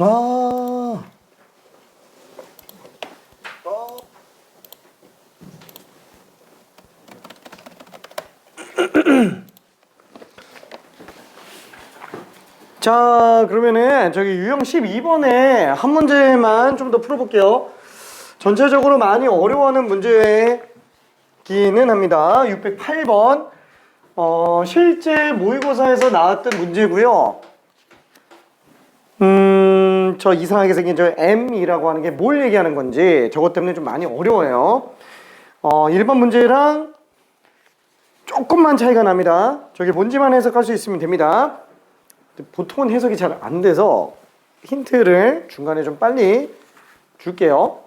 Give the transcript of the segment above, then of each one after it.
아. 자, 그러면은 저기 유형 12번에 한 문제만 좀 더 풀어볼게요. 전체적으로 많이 어려워하는 문제기는 합니다. 608번. 실제 모의고사에서 나왔던 문제고요. 저 이상하게 생긴 저 M이라고 하는 게 뭘 얘기하는 건지 저것 때문에 좀 많이 어려워요. 1번 문제랑 조금만 차이가 납니다. 저기 뭔지만 해석할 수 있으면 됩니다. 보통은 해석이 잘 안 돼서 힌트를 중간에 좀 빨리 줄게요.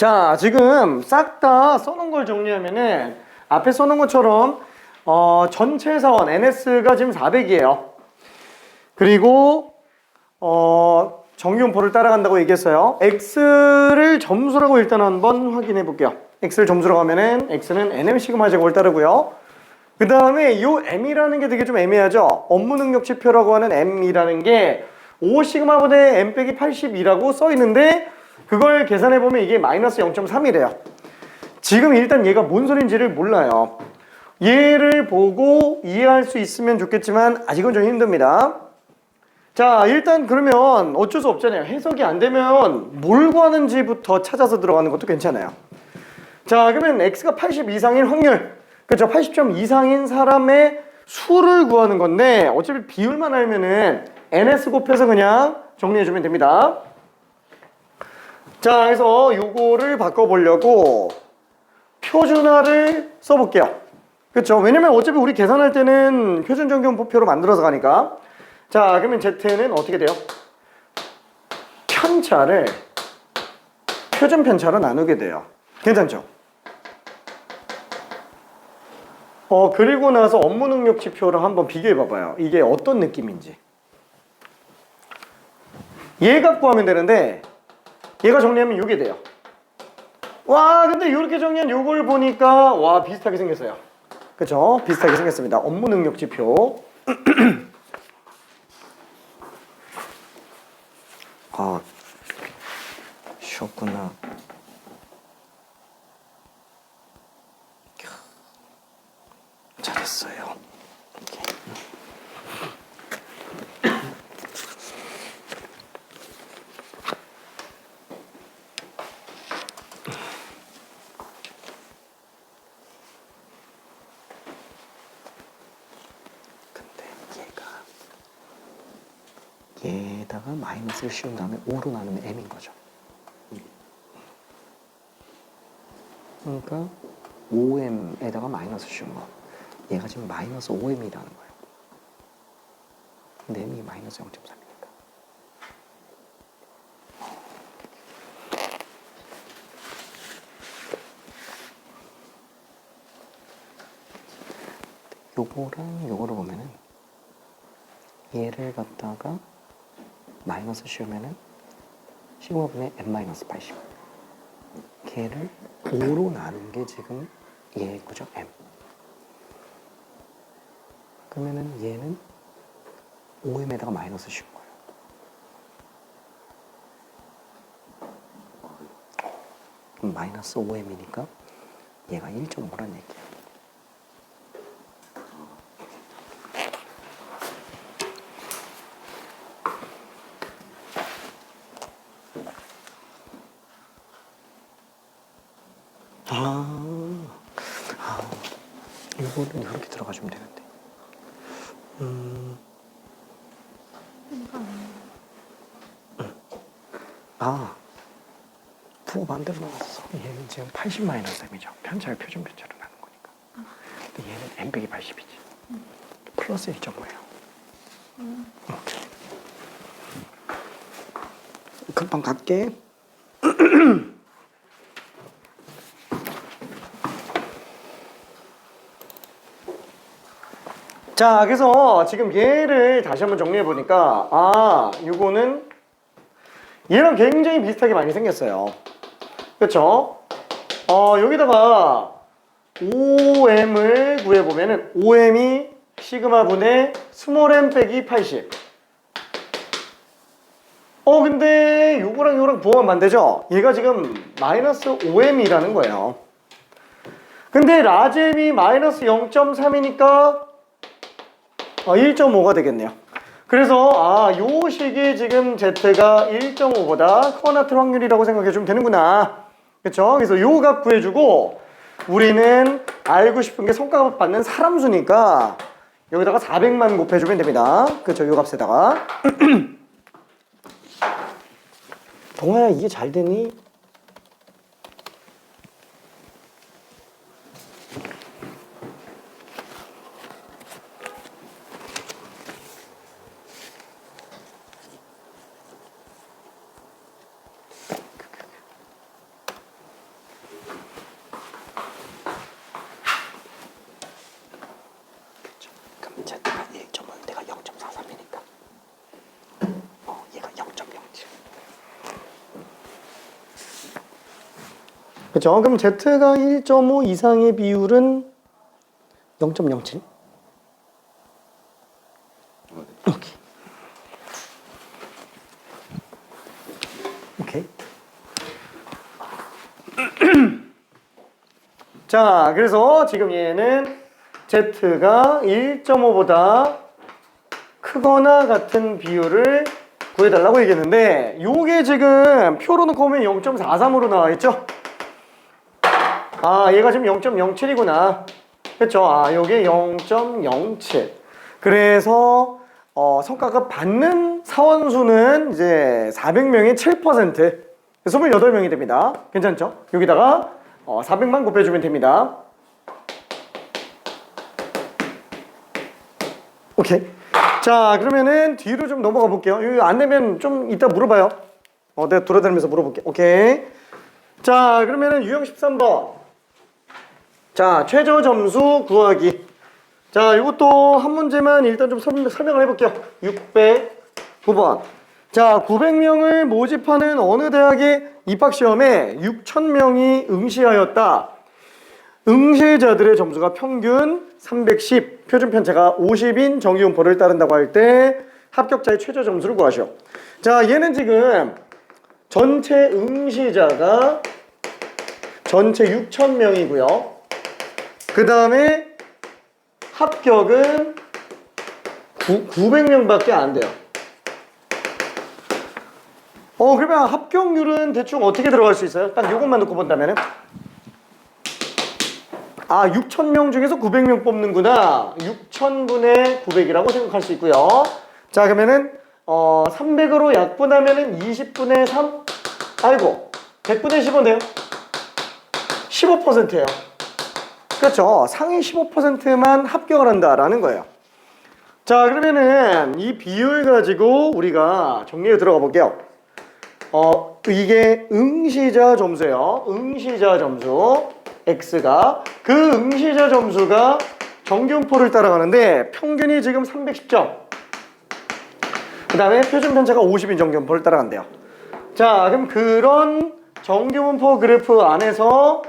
자, 지금 싹 다 써놓은 걸 정리하면은 앞에 써놓은 것처럼 전체 사원 NS가 지금 400이에요. 그리고 정기분포를 따라간다고 얘기했어요. X를 점수라고 일단 한번 확인해 볼게요. X를 점수라고 하면은 X는 NM 시그마 제곱을 따르고요. 그 다음에 이 M이라는 게 되게 좀 애매하죠. 업무 능력 지표라고 하는 M이라는 게 5 시그마분의 M 빼기 82라고 써 있는데 그걸 계산해 보면 이게 마이너스 0.3이래요. 지금 일단 얘가 뭔 소린지를 몰라요. 얘를 보고 이해할 수 있으면 좋겠지만 아직은 좀 힘듭니다. 자, 일단 그러면 어쩔 수 없잖아요. 해석이 안 되면 뭘 구하는지부터 찾아서 들어가는 것도 괜찮아요. 자, 그러면 X가 80 이상인 확률, 그렇죠? 80점 이상인 사람의 수를 구하는 건데 어차피 비율만 알면은 NS 곱해서 그냥 정리해주면 됩니다. 자, 그래서 요거를 바꿔보려고 표준화를 써볼게요. 그렇죠? 왜냐면 어차피 우리 계산할 때는 표준 정규분포표로 만들어서 가니까. 자, 그러면 Z는 어떻게 돼요? 편차를 표준 편차로 나누게 돼요. 괜찮죠? 그리고 나서 업무 능력 지표랑 한번 비교해 봐봐요. 이게 어떤 느낌인지. 얘 갖고 하면 되는데 얘가 정리하면 이게 돼요. 와, 근데 이렇게 정리한 요걸 보니까 와, 비슷하게 생겼어요. 그쵸? 비슷하게 생겼습니다. 업무 능력 지표. 아, 쉬었구나. 잘했어요. 얘에다가 마이너스를 씌운 다음에 5로 나누면 m인 거죠. 그러니까 5m에다가 마이너스 씌운 거. 얘가 지금 마이너스 5m이라는 거예요. 근데 m이 마이너스 0.3이니까. 요거랑 요거를 보면은 얘를 갖다가 마이너스 씌우면은 시그마분의 n-80 걔를 5로 나눈 게 지금 얘 그죠? m. 그러면은 얘는 5m에다가 마이너스 씌운 거예요. 그럼 마이너스 5m이니까 얘가 1.5란 얘기야. 이거는 이렇게 들어가주면 되는데. 부호 반대로 나왔어. 얘는 지금 80 마이너스 m이죠. 편차를 표준 편차로 나눈 거니까. 근데 얘는 m 빼기 80이지. 플러스 1.5예요. 금방 갈게. 자, 그래서 지금 얘를 다시 한번 정리해 보니까 이거는 얘랑 굉장히 비슷하게 많이 생겼어요. 그렇죠? 여기다가 5m을 구해 보면은 5m이 시그마 분의 스몰 m 빼기 80. 근데 요거랑 요거랑 부호가 반대죠? 얘가 지금 마이너스 5m이라는 거예요. 근데 라지 m이 마이너스 0.3이니까 1.5가 되겠네요. 그래서 요 식이 지금 z가 1.5보다 크거나 같을 확률이라고 생각해 주면 되는구나. 그쵸? 그래서 요 값 구해주고 우리는 알고 싶은 게 성과급 받는 사람 수니까 여기다가 400만 곱해주면 됩니다. 그쵸? 요 값에다가 동아야 이게 잘 되니? 그럼 z가 1.5, 내가 0.43이니까 얘가 0.07. 그쵸? 그럼 z가 1.5 이상의 비율은 0.07? 오케이. 오케이. 자, 그래서 지금 얘는 z가 1.5보다 크거나 같은 비율을 구해달라고 얘기했는데 요게 지금 표로 놓고 보면 0.43으로 나와 있죠? 얘가 지금 0.07이구나. 그쵸? 요게 0.07. 그래서 성과급 받는 사원수는 이제 400명의 7%, 28명이 됩니다. 괜찮죠? 여기다가 400만 곱해주면 됩니다. 오케이. 자, 그러면은 뒤로 좀 넘어가 볼게요. 여기 안 되면 좀 이따 물어봐요. 내가 돌아다니면서 물어볼게. 오케이. 자, 그러면은 유형 13번. 자, 최저 점수 구하기. 자, 이것도 한 문제만 일단 좀 설명을 해볼게요. 609번. 자, 900명을 모집하는 어느 대학의 입학시험에 6,000명이 응시하였다. 응시자들의 점수가 평균 310, 표준 편차가 50인 정기분포를 따른다고 할 때 합격자의 최저 점수를 구하시오. 자, 얘는 지금 전체 응시자가 전체 6,000명이고요. 그 다음에 합격은 900명밖에 안 돼요. 그러면 합격률은 대충 어떻게 들어갈 수 있어요? 딱 이것만 놓고 본다면은 6,000명 중에서 900명 뽑는구나. 6,000분의 900이라고 생각할 수 있고요. 자, 그러면은 300으로 약분하면은 20분의 3. 아이고, 100분의 15인데요. 15%예요. 그렇죠. 상위 15%만 합격을 한다라는 거예요. 자, 그러면은 이 비율 가지고 우리가 정리해 들어가 볼게요. 이게 응시자 점수예요. 응시자 점수. X가 그 응시자 점수가 정기분포를 따라가는데 평균이 지금 310점. 그 다음에 표준 편차가 50인 정기분포를 따라간대요. 자, 그럼 그런 정기분포 그래프 안에서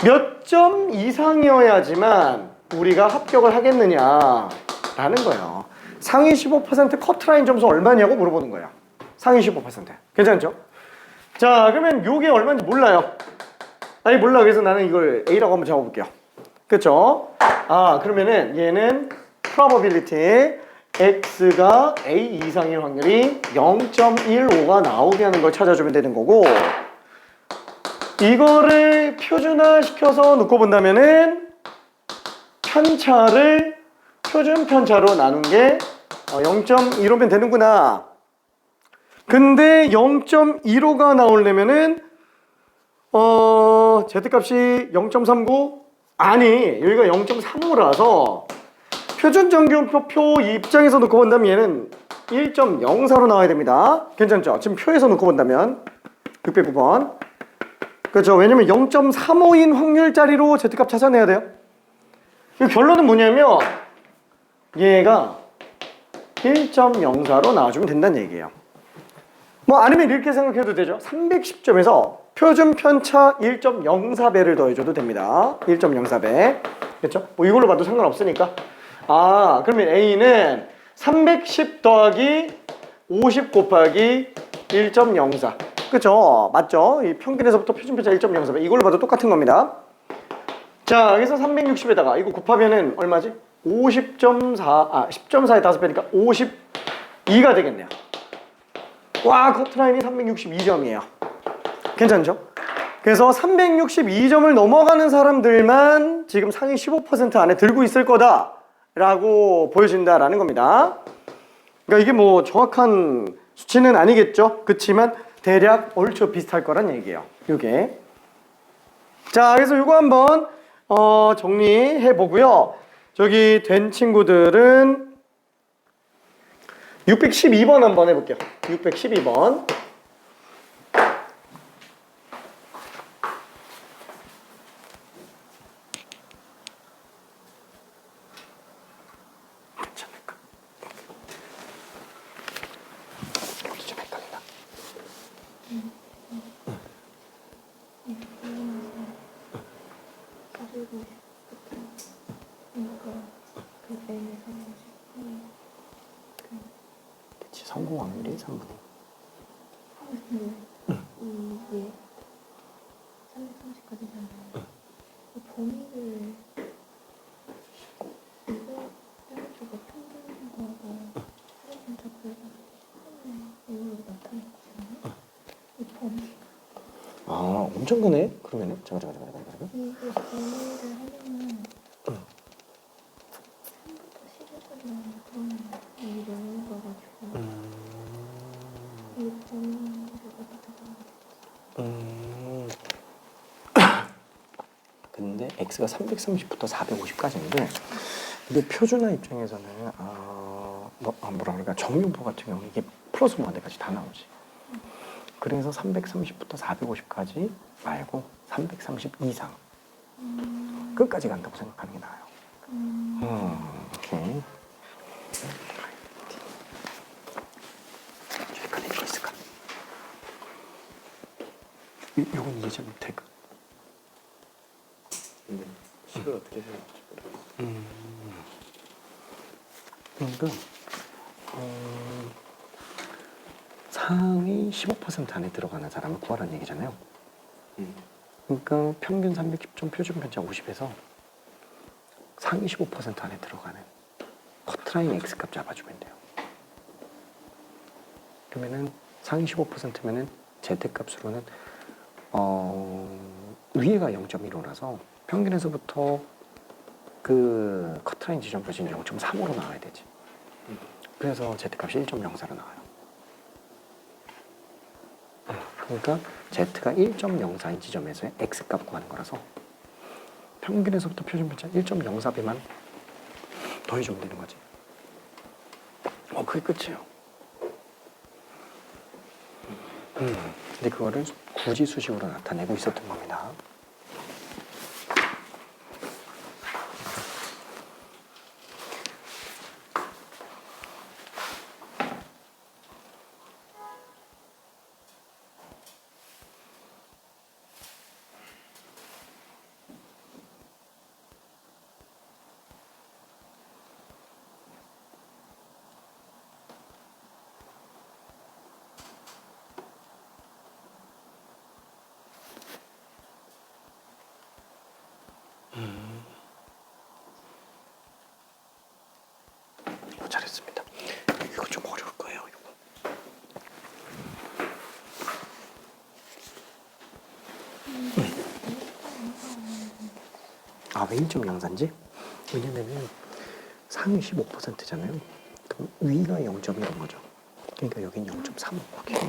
몇 점 이상이어야지만 우리가 합격을 하겠느냐라는 거예요. 상위 15% 커트라인 점수 얼마냐고 물어보는 거예요. 상위 15%. 괜찮죠? 자, 그러면 요게 얼마인지 몰라요. 아니 몰라. 그래서 나는 이걸 A라고 한번 적어볼게요. 그쵸? 아, 그러면은 얘는 probability X가 A 이상일 확률이 0.15가 나오게 하는 걸 찾아주면 되는 거고, 이거를 표준화 시켜서 놓고 본다면은 편차를 표준 편차로 나눈 게 0.15면 되는구나. 근데 0.15가 나오려면은 Z값이 0.39? 아니, 여기가 0.35라서 표준 정기분포 입장에서 놓고 본다면 얘는 1.04로 나와야 됩니다. 괜찮죠? 지금 표에서 놓고 본다면 609번. 그렇죠. 왜냐면 0.35인 확률짜리로 Z값 찾아내야 돼요. 이 결론은 뭐냐면 얘가 1.04로 나와주면 된다는 얘기예요. 뭐 아니면 이렇게 생각해도 되죠. 310점에서 표준 편차 1.04배를 더해줘도 됩니다. 1.04배. 그렇죠? 뭐 이걸로 봐도 상관없으니까. 아, 그러면 A는 310 더하기 50 곱하기 1.04. 그쵸? 맞죠? 이 평균에서부터 표준편차 1.04배. 이걸로 봐도 똑같은 겁니다. 자, 여기서 360에다가 이거 곱하면은 얼마지? 10.4에 5배니까 52가 되겠네요. 와, 커트라인이 362점이에요. 괜찮죠? 그래서 362점을 넘어가는 사람들만 지금 상위 15% 안에 들고 있을 거다라고 보여진다라는 겁니다. 그러니까 이게 뭐 정확한 수치는 아니겠죠? 그렇지만 대략 얼추 비슷할 거란 얘기예요. 요게. 자, 그래서 요거 한번 정리해 보고요. 저기 된 친구들은 612번 한번 해볼게요. 612번. 괜찮을까? 이것도 좀 헷갈린다. 그치, 성공 확률이 3분의 이게 330까지잖아요. 범위를 이거 떼가지고 평균하고 표준 편차 이걸로 나타냈잖아요. 이 범위. 아, 엄청 크네? 그러면은 잠깐. 이게 범위를 하려면 3부터 10에서 나오는 그런 이 내용인 거가지고 이 범위를 근데 x가 330부터 450까지인데 이게 표준화 입장에서는 뭐라 그럴까, 정유보 같은 경우 이게 플러스 무한대까지 다 나오지. 그래서 330부터 450까지 말고 330 이상 끝까지 간다고 생각하는 게 나아요. 오케이. 헷갈릴 거 있을까? 요건 이해 좀 될까? 식을 어떻게 해야 될지 그러니까 상위 15% 안에 들어가는 사람을 구하라는 얘기잖아요. 그러니까 평균 310점, 표준 편차 50에서 상위 15% 안에 들어가는 커트라인 X값 잡아주면 돼요. 그러면은 상위 15%면은 Z값으로는 위에가 0.15라서 평균에서부터 그 커트라인 지점 표준 0.35로 나와야 되지. 그래서 Z값이 1.04로 나와요. 그러니까 Z가 1.04인 지점에서의 X값 구하는 거라서 평균에서부터 표준 편차 1.04배만 더해주면 되는 거지. 그게 끝이에요. 근데 그거를 굳이 수식으로 나타내고 있었던 겁니다. 아, 왜 1.03지? 왜냐면은 상위 15%잖아요. 그럼 위가 0.1인 거죠. 그러니까 여긴 0.3. 오케이.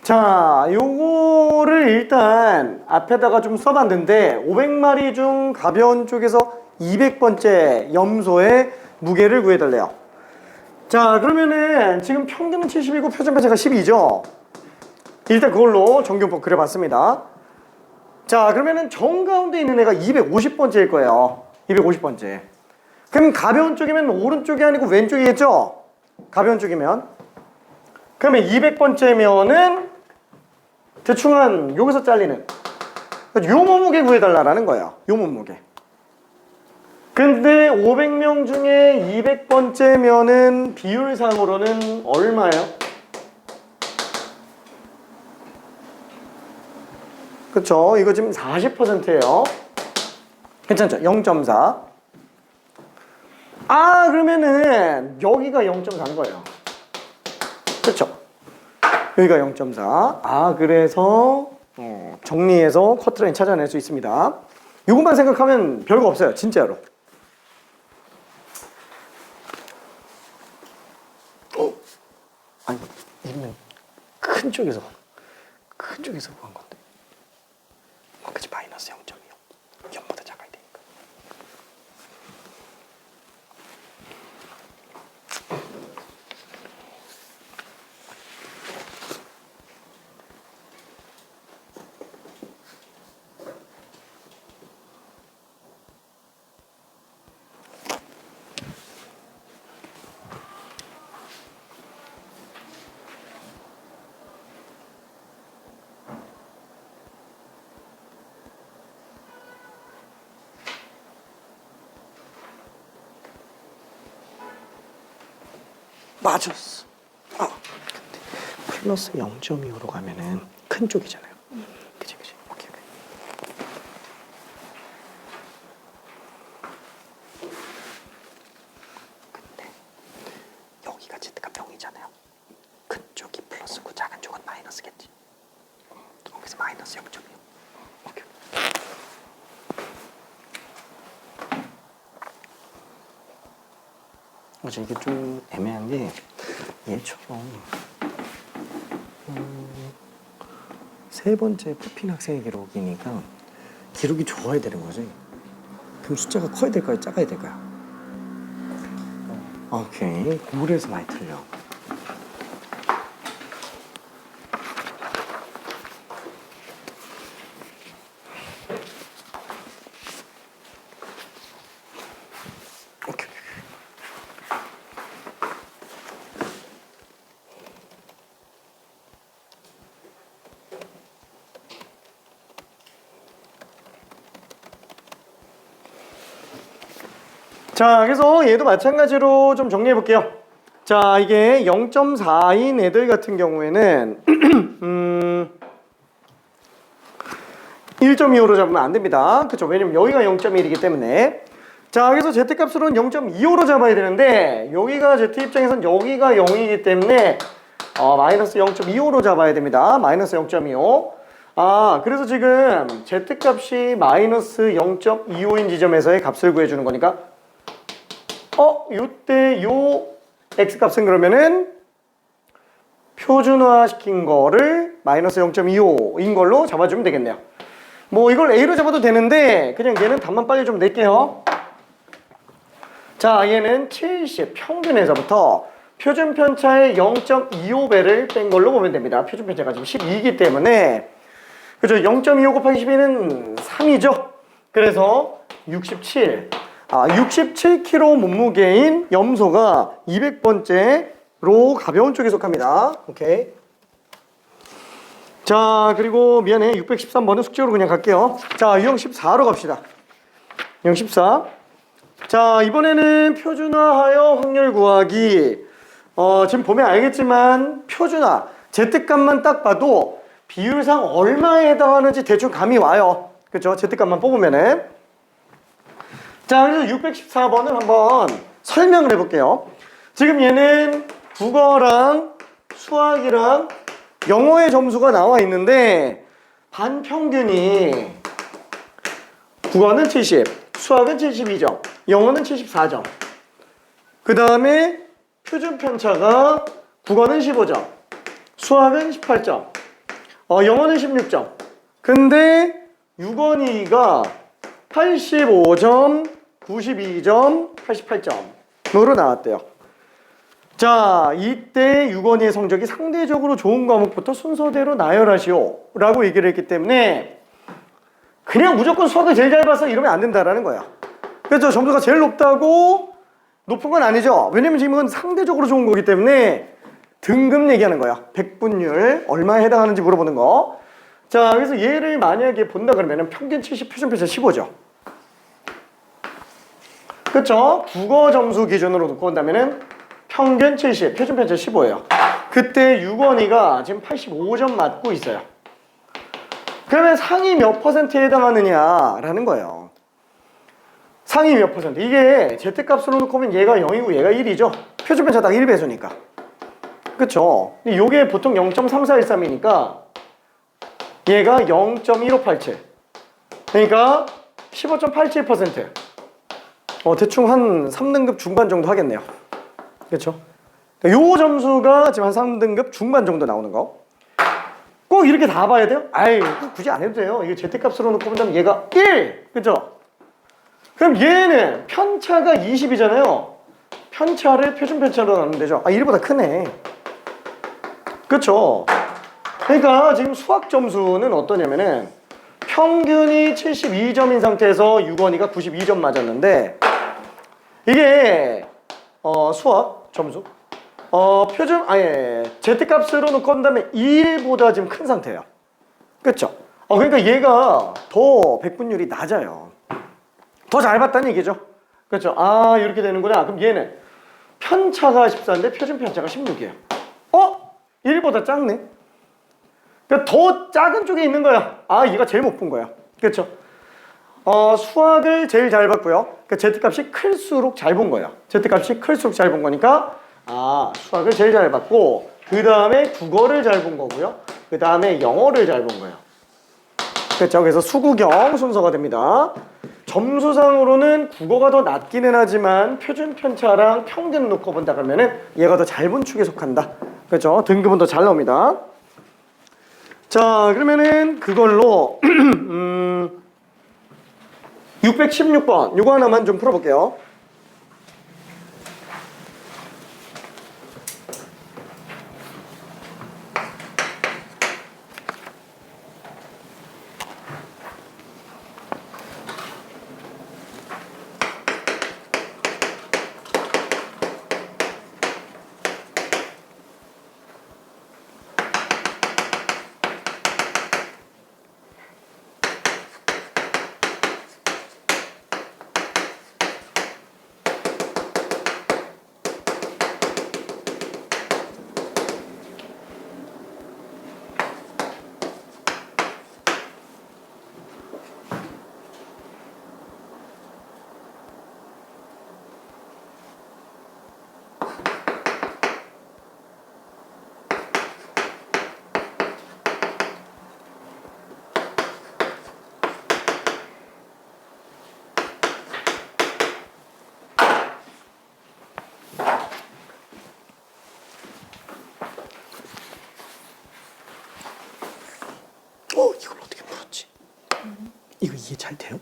자, 요거를 일단 앞에다가 좀 써봤는데 500마리 중 가벼운 쪽에서 200번째 염소의 무게를 구해달래요. 자, 그러면은 지금 평균은 70이고 표준편차가 12죠. 일단 그걸로 정규법 그려봤습니다. 자, 그러면은 정가운데 있는 애가 250번째일 거예요. 250번째. 그럼 가벼운 쪽이면 오른쪽이 아니고 왼쪽이겠죠? 가벼운 쪽이면. 그러면 200번째면은 대충 한 여기서 잘리는 요 몸무게 구해달라는 거예요. 요 몸무게. 근데 500명 중에 200번째면은 비율상으로는 얼마예요? 그쵸? 이거 지금 40%예요. 괜찮죠? 0.4. 아, 그러면은 여기가 0.4인 거예요. 그쵸? 여기가 0.4. 아, 그래서 정리해서 커트라인 찾아낼 수 있습니다. 이것만 생각하면 별거 없어요. 진짜로. 아니, 이러면 큰 쪽에서 구한 건데. 그치, 마이너스 0.25. 0보다 작아야 되니까. 맞았어. 아, 근데 플러스 0.25로 가면은 큰 쪽이잖아요. 그치. 오케이. 근데 여기가 Z가 0이잖아요. 큰 쪽이 플러스고 작은 쪽은 마이너스겠지. 그래서 마이너스 0.25. 오케이. 맞아, 이게 좀 애매한 게 얘처럼 세 번째 뽑힌 학생의 기록이니까 기록이 좋아야 되는 거지. 그럼 숫자가 커야 될까요? 작아야 될까요? 오케이. 그래서 많이 틀려. 오케이. 자, 그래서 얘도 마찬가지로 좀 정리해 볼게요. 자, 이게 0.4인 애들 같은 경우에는 1.25로 잡으면 안 됩니다. 그쵸? 왜냐면 여기가 0.1이기 때문에. 자, 그래서 Z값으로는 0.25로 잡아야 되는데 여기가 Z 입장에선 여기가 0이기 때문에 마이너스 0.25로 잡아야 됩니다. 마이너스 0.25. 아, 그래서 지금 Z값이 마이너스 0.25인 지점에서의 값을 구해주는 거니까 요때 요 X값은 그러면은 표준화 시킨 거를 마이너스 0.25인 걸로 잡아주면 되겠네요. 뭐 이걸 A로 잡아도 되는데 그냥 얘는 답만 빨리 좀 낼게요. 자, 얘는 70 평균에서부터 표준 편차의 0.25배를 뺀 걸로 보면 됩니다. 표준 편차가 지금 12이기 때문에 그죠? 0.25 곱하기 12는 3이죠. 그래서 67. 67kg 몸무게인 염소가 200번째로 가벼운 쪽에 속합니다. 오케이. 자, 그리고 미안해. 613번은 숙제로 그냥 갈게요. 자, 유형 14로 갑시다. 유형 14. 자, 이번에는 표준화하여 확률 구하기. 지금 보면 알겠지만 표준화, Z값만 딱 봐도 비율상 얼마에 해당하는지 대충 감이 와요. 그죠? Z값만 뽑으면은. 자, 그래서 614번을 한번 설명을 해볼게요. 지금 얘는 국어랑 수학이랑 영어의 점수가 나와 있는데 반평균이 국어는 70, 수학은 72점, 영어는 74점. 그 다음에 표준 편차가 국어는 15점, 수학은 18점, 영어는 16점. 근데 유건이가 85점, 92점, 88점으로 나왔대요. 자, 이때 유건이의 성적이 상대적으로 좋은 과목부터 순서대로 나열하시오 라고 얘기를 했기 때문에 그냥 무조건 수학을 제일 잘 봐서 이러면 안 된다라는 거야. 그래서 점수가 제일 높다고 높은 건 아니죠. 왜냐면 지금 이건 상대적으로 좋은 거기 때문에 등급 얘기하는 거야. 백분율 얼마에 해당하는지 물어보는 거. 자, 그래서 얘를 만약에 본다 그러면 평균 70, 표준 편차 15죠. 그쵸? 국어 점수 기준으로 놓고 본다면은 평균 70, 표준 편차 15예요. 그때 유건이가 지금 85점 맞고 있어요. 그러면 상위 몇 퍼센트에 해당하느냐라는 거예요. 상위 몇 퍼센트. 이게 Z값으로 놓고 보면 얘가 0이고 얘가 1이죠. 표준 편차 딱 1배수니까. 그쵸? 근데 요게 보통 0.3413이니까 얘가 0.1587. 그러니까 15.87%. 대충 한 3등급 중반 정도 하겠네요. 그렇죠? 요 점수가 지금 한 3등급 중반 정도 나오는 거. 꼭 이렇게 다 봐야 돼요? 아이, 굳이 안 해도 돼요. 이게 Z값으로 놓고 본다면 얘가 1! 그죠? 그럼 얘는 편차가 20이잖아요. 편차를 표준 편차로 나누면 되죠. 1보다 크네. 그쵸? 그러니까 지금 수학 점수는 어떠냐면은 평균이 72점인 상태에서 유건이가 92점 맞았는데 이게 수학 점수 표준 Z값으로 놓고 한다면 1보다 지금 큰 상태예요. 그쵸? 그러니까 얘가 더 백분율이 낮아요. 더 잘 봤다는 얘기죠. 그렇죠? 이렇게 되는구나. 그럼 얘는 편차가 14인데 표준 편차가 16이에요. 1보다 작네. 그러니까 더 작은 쪽에 있는 거야. 얘가 제일 못 본 거야. 그렇죠? 수학을 제일 잘 봤고요. 그러니까 Z값이 클수록 잘 본 거야. Z값이 클수록 잘 본 거니까 수학을 제일 잘 봤고 그 다음에 국어를 잘 본 거고요. 그 다음에 영어를 잘 본 거예요. 그렇죠? 그래서 수국영 순서가 됩니다. 점수상으로는 국어가 더 낮기는 하지만 표준 편차랑 평균 놓고 본다 그러면은 얘가 더 잘 본 축에 속한다. 그렇죠? 등급은 더 잘 나옵니다. 자, 그러면은 그걸로 616번 요거 하나만 좀 풀어볼게요. 이거 이해 잘 돼요?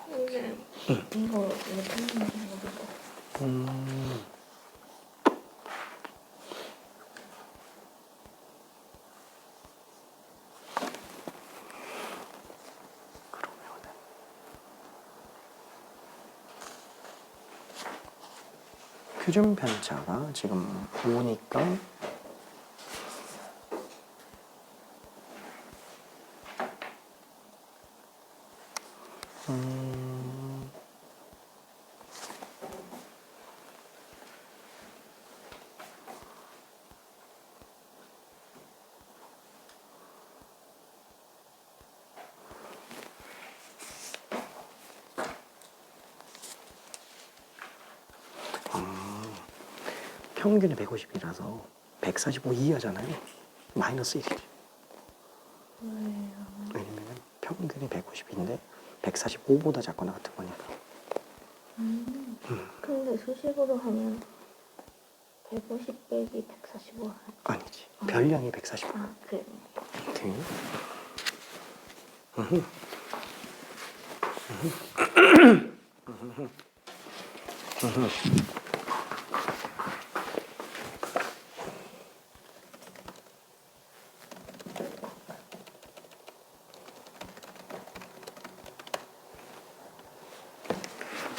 이게 이거 왜 틀린지 모르겠어. 표준 편차가 지금 5니까 평균이 150이라서 145 이하잖아요. 마이너스 1이죠. 왜냐면 평균이 150인데 145보다 작거나 같은 거니까. 근데 수식으로 하면 150 빼기 145 아니지. 별량이 145. 아, 그래. 오케이.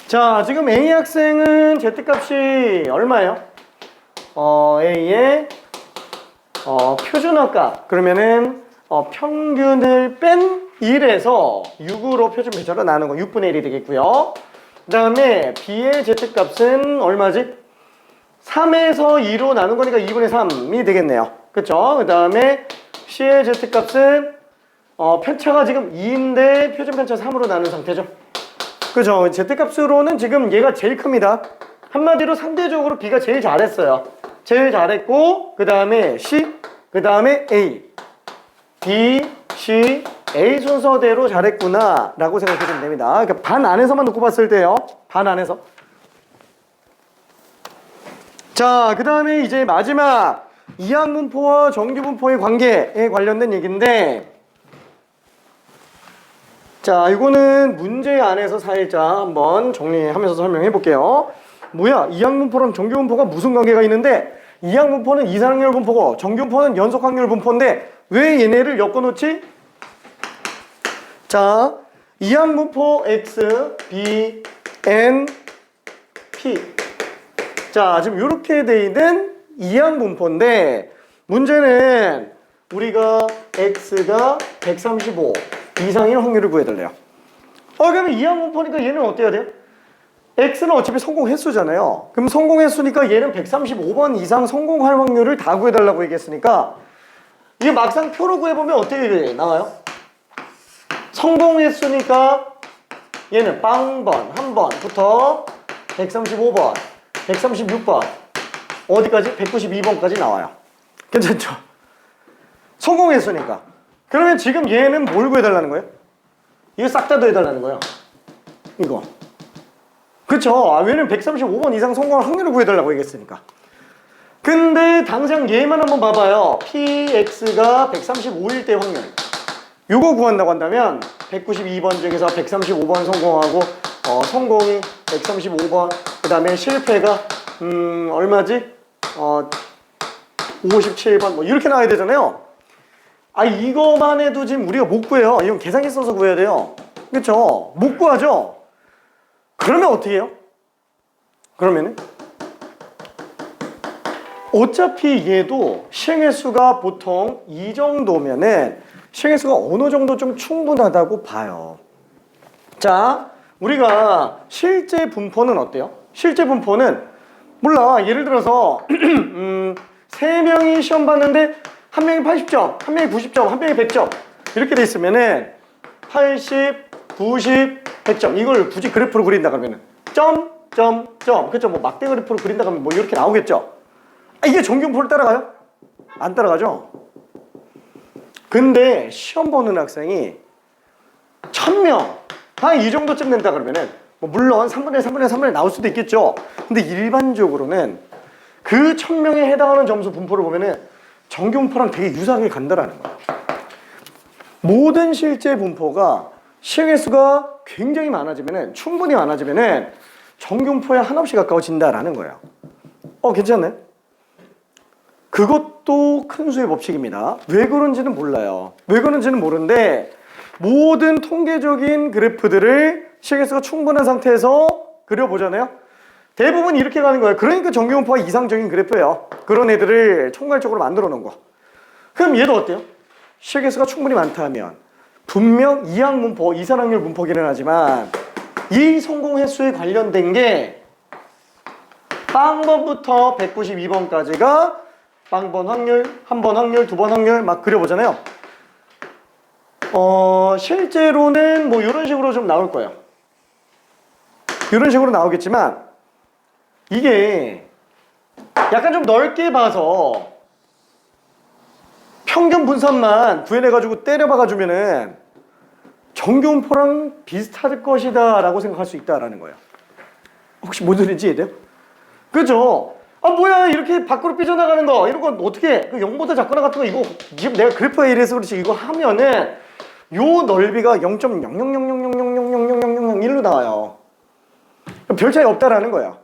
자, 지금 A 학생은 Z값이 얼마예요? A의 표준어값. 그러면은 평균을 뺀 1에서 6으로 표준 배차로 나누는 거 6분의 1이 되겠고요. 그 다음에 B의 Z값은 얼마지? 3에서 2로 나눈 거니까 2분의 3이 되겠네요. 그쵸? 그 다음에 C의 Z값은 편차가 지금 2인데 표준 편차 3으로 나눈 상태죠. 그죠? Z값으로는 지금 얘가 제일 큽니다. 한마디로 상대적으로 B가 제일 잘했어요. 제일 잘했고 그 다음에 C, 그 다음에 A. B, C, A 순서대로 잘했구나 라고 생각하시면 됩니다. 그러니까 반 안에서만 놓고 봤을 때요. 반 안에서. 자, 그 다음에 이제 마지막 이항분포와 정규분포의 관계에 관련된 얘기인데, 자, 이거는 문제 안에서 살짝 한번 정리하면서 설명해 볼게요. 뭐야? 이항분포랑 정규분포가 무슨 관계가 있는데, 이항분포는 이산확률 분포고 정규분포는 연속확률 분포인데 왜 얘네를 엮어놓지? 자, 이항분포 X, B, N, P. 자, 지금 이렇게 돼 있는 이항분포인데 문제는 우리가 X가 135 이상인 확률을 구해달래요. 그러면 이항분포니까 얘는 어때야 돼요? X는 어차피 성공 횟수잖아요. 그럼 성공 횟수니까 얘는 135번 이상 성공할 확률을 다 구해달라고 얘기했으니까 이게 막상 표로 구해보면 어떻게 나와요? 성공 횟수니까 얘는 빵번 한 번부터 135번 136번 어디까지? 192번까지 나와요. 괜찮죠? 성공 횟수니까. 그러면 지금 얘는 뭘 구해달라는 거예요? 이거 싹 다 더해달라는 거예요. 이거. 그쵸? 왜냐면 135번 이상 성공할 확률을 구해달라고 얘기했으니까. 근데 당장 얘만 한번 봐봐요. PX가 135일 때 확률. 요거 구한다고 한다면 192번 중에서 135번 성공하고 성공이 135번 그 다음에 실패가 얼마지? 57번 뭐 이렇게 나와야 되잖아요. 이거만 해도 지금 우리가 못 구해요. 이건 계산기 써서 구해야 돼요. 그쵸? 못 구하죠? 그러면 어떻게 해요? 그러면은 어차피 얘도 시행횟수가 보통 이 정도면은 시행횟수가 어느 정도 좀 충분하다고 봐요. 자, 우리가 실제 분포는 어때요? 실제 분포는 몰라. 예를 들어서 3명이 시험 봤는데 한 명이 80점, 한 명이 90점, 한 명이 100점 이렇게 돼 있으면은 80, 90, 100점 이걸 굳이 그래프로 그린다 그러면은 점, 그쵸? 뭐 막대 그래프로 그린다 그러면 뭐 이렇게 나오겠죠? 이게 정규분포를 따라가요? 안 따라가죠? 근데 시험 보는 학생이 1000명 한 이 정도쯤 된다 그러면은 뭐 물론 3분의 3분의 3분의 나올 수도 있겠죠. 근데 일반적으로는 그 1000명에 해당하는 점수 분포를 보면은 정규분포랑 되게 유사하게 간다라는 거예요. 모든 실제 분포가 시행횟수가 굉장히 많아지면은 충분히 많아지면은 정규분포에 한없이 가까워진다라는 거예요. 괜찮네. 그것도 큰 수의 법칙입니다. 왜 그런지는 몰라요. 왜 그런지는 모르는데 모든 통계적인 그래프들을 시행횟수가 충분한 상태에서 그려보잖아요. 대부분 이렇게 가는 거예요. 그러니까 정규분포가 이상적인 그래프예요. 그런 애들을 총괄적으로 만들어 놓은 거. 그럼 얘도 어때요? 시행횟수가 충분히 많다 하면 분명 이항분포, 이산확률 분포기는 하지만 이 성공 횟수에 관련된 게 빵번부터 192번까지가 빵번 확률, 한 번 확률, 두 번 확률 막 그려보잖아요. 실제로는 뭐 이런 식으로 좀 나올 거예요. 이런 식으로 나오겠지만 이게 약간 좀 넓게 봐서 평균 분산만 구해내가지고 때려박아주면은 정규분포랑 비슷할 것이다 라고 생각할 수 있다라는 거예요. 혹시 뭔 소리인지 이해돼요? 그죠? 뭐야 이렇게 밖으로 삐져나가는 거 이런 건 어떻게 그 0보다 작거나 같은 거 이거 지금 내가 그래프에 이래서 그렇지 이거 하면은 요 넓이가 0.00000000001로 나와요. 별 차이 없다라는 거야.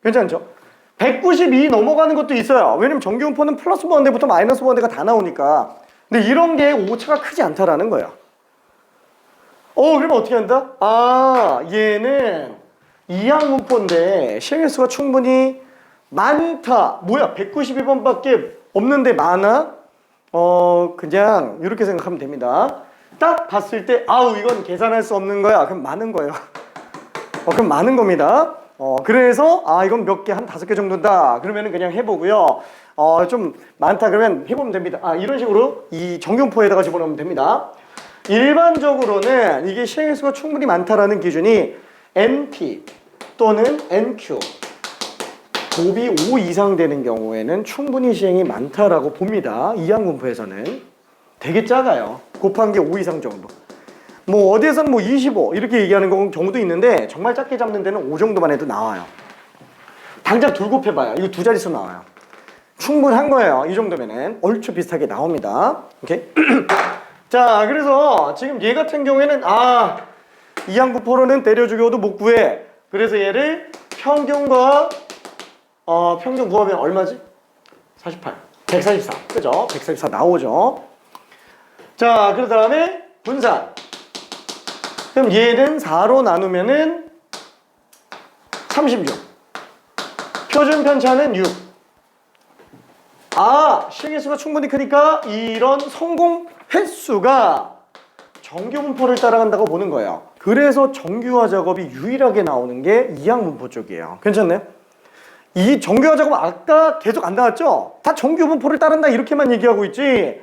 괜찮죠? 192 넘어가는 것도 있어요. 왜냐면 정규분포는 플러스 보안대부터 마이너스 보안대가 다 나오니까. 근데 이런 게 오차가 크지 않다라는 거야. 그러면 어떻게 한다? 얘는 이항분포인데 시행횟수가 충분히 많다. 뭐야 192번밖에 없는데 많아? 그냥 이렇게 생각하면 됩니다. 딱 봤을 때 이건 계산할 수 없는 거야. 그럼 많은 거예요. 그럼 많은 겁니다. 그래서 이건 몇 개, 한 5개 정도다. 그러면은 그냥 해보고요. 좀 많다 그러면 해보면 됩니다. 이런 식으로 이 정규분포에다가 집어넣으면 됩니다. 일반적으로는 이게 시행횟수가 충분히 많다라는 기준이 NP 또는 NQ 곱이 5 이상 되는 경우에는 충분히 시행이 많다라고 봅니다. 이항분포에서는 되게 작아요. 곱한 게 5 이상 정도. 뭐 어디에서는 뭐 25 이렇게 얘기하는 경우도 있는데 정말 작게 잡는 데는 5 정도만 해도 나와요. 당장 둘 곱해봐요. 이거 두 자릿수 나와요. 충분한 거예요. 이 정도면은 얼추 비슷하게 나옵니다. 오케이? 자, 그래서 지금 얘 같은 경우에는 이항분포로는 때려 죽여도 못 구해. 그래서 얘를 평균과 평균 구하면 얼마지? 48, 144, 그죠? 144 나오죠. 자, 그 다음에 분산. 그럼 얘는 4로 나누면은 36. 표준 편차는 6. 시행횟수가 충분히 크니까 이런 성공 횟수가 정규분포를 따라간다고 보는 거예요. 그래서 정규화 작업이 유일하게 나오는 게 이항분포 쪽이에요. 괜찮나요? 이 정규화 작업 아까 계속 안 나왔죠? 다 정규분포를 따른다 이렇게만 얘기하고 있지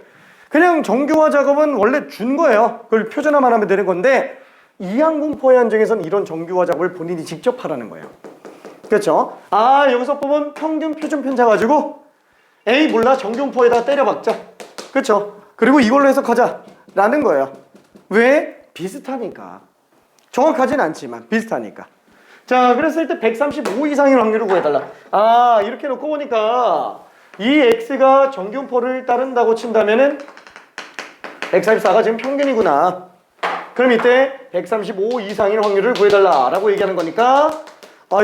그냥 정규화 작업은 원래 준 거예요. 그걸 표준화만 하면 되는 건데 이항분포의 한정에서는 이런 정규화 작업을 본인이 직접 하라는 거예요. 그렇죠? 여기서 뽑은 평균 표준 편차 가지고 에이 몰라 정규분포에다 때려박자. 그렇죠? 그리고 이걸로 해석하자 라는 거예요. 왜? 비슷하니까. 정확하진 않지만 비슷하니까. 자, 그랬을 때 135 이상의 확률을 구해달라. 이렇게 놓고 보니까 이 x가 정규분포를 따른다고 친다면은 144가 지금 평균이구나. 그럼 이때 135 이상의 확률을 구해달라 라고 얘기하는 거니까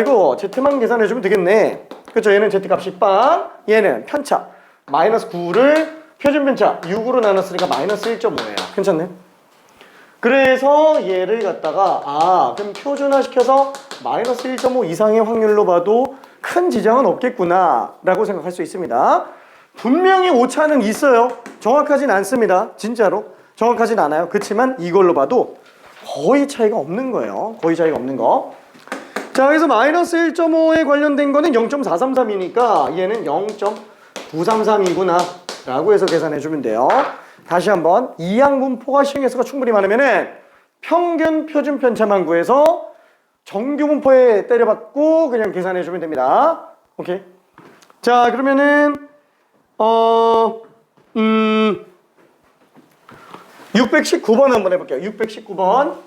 이거 z만 계산해주면 되겠네. 그렇죠? 얘는 z값이 빵, 얘는 편차 마이너스 9를 표준 편차 6으로 나눴으니까 마이너스 1.5예요. 괜찮네? 그래서 얘를 갖다가 그럼 표준화 시켜서 마이너스 1.5 이상의 확률로 봐도 큰 지장은 없겠구나 라고 생각할 수 있습니다. 분명히 오차는 있어요. 정확하진 않습니다. 진짜로 정확하진 않아요. 그렇지만 이걸로 봐도 거의 차이가 없는 거예요. 거의 차이가 없는 거. 자, 그래서 마이너스 1.5에 관련된 거는 0.433이니까 얘는 0.933이구나 라고 해서 계산해 주면 돼요. 다시 한번 이항분포가 시행횟수가 충분히 많으면은 평균 표준 편차만 구해서 정규분포에 때려박고 그냥 계산해 주면 됩니다. 오케이. 자, 그러면은 619번 한번 해볼게요. 619번.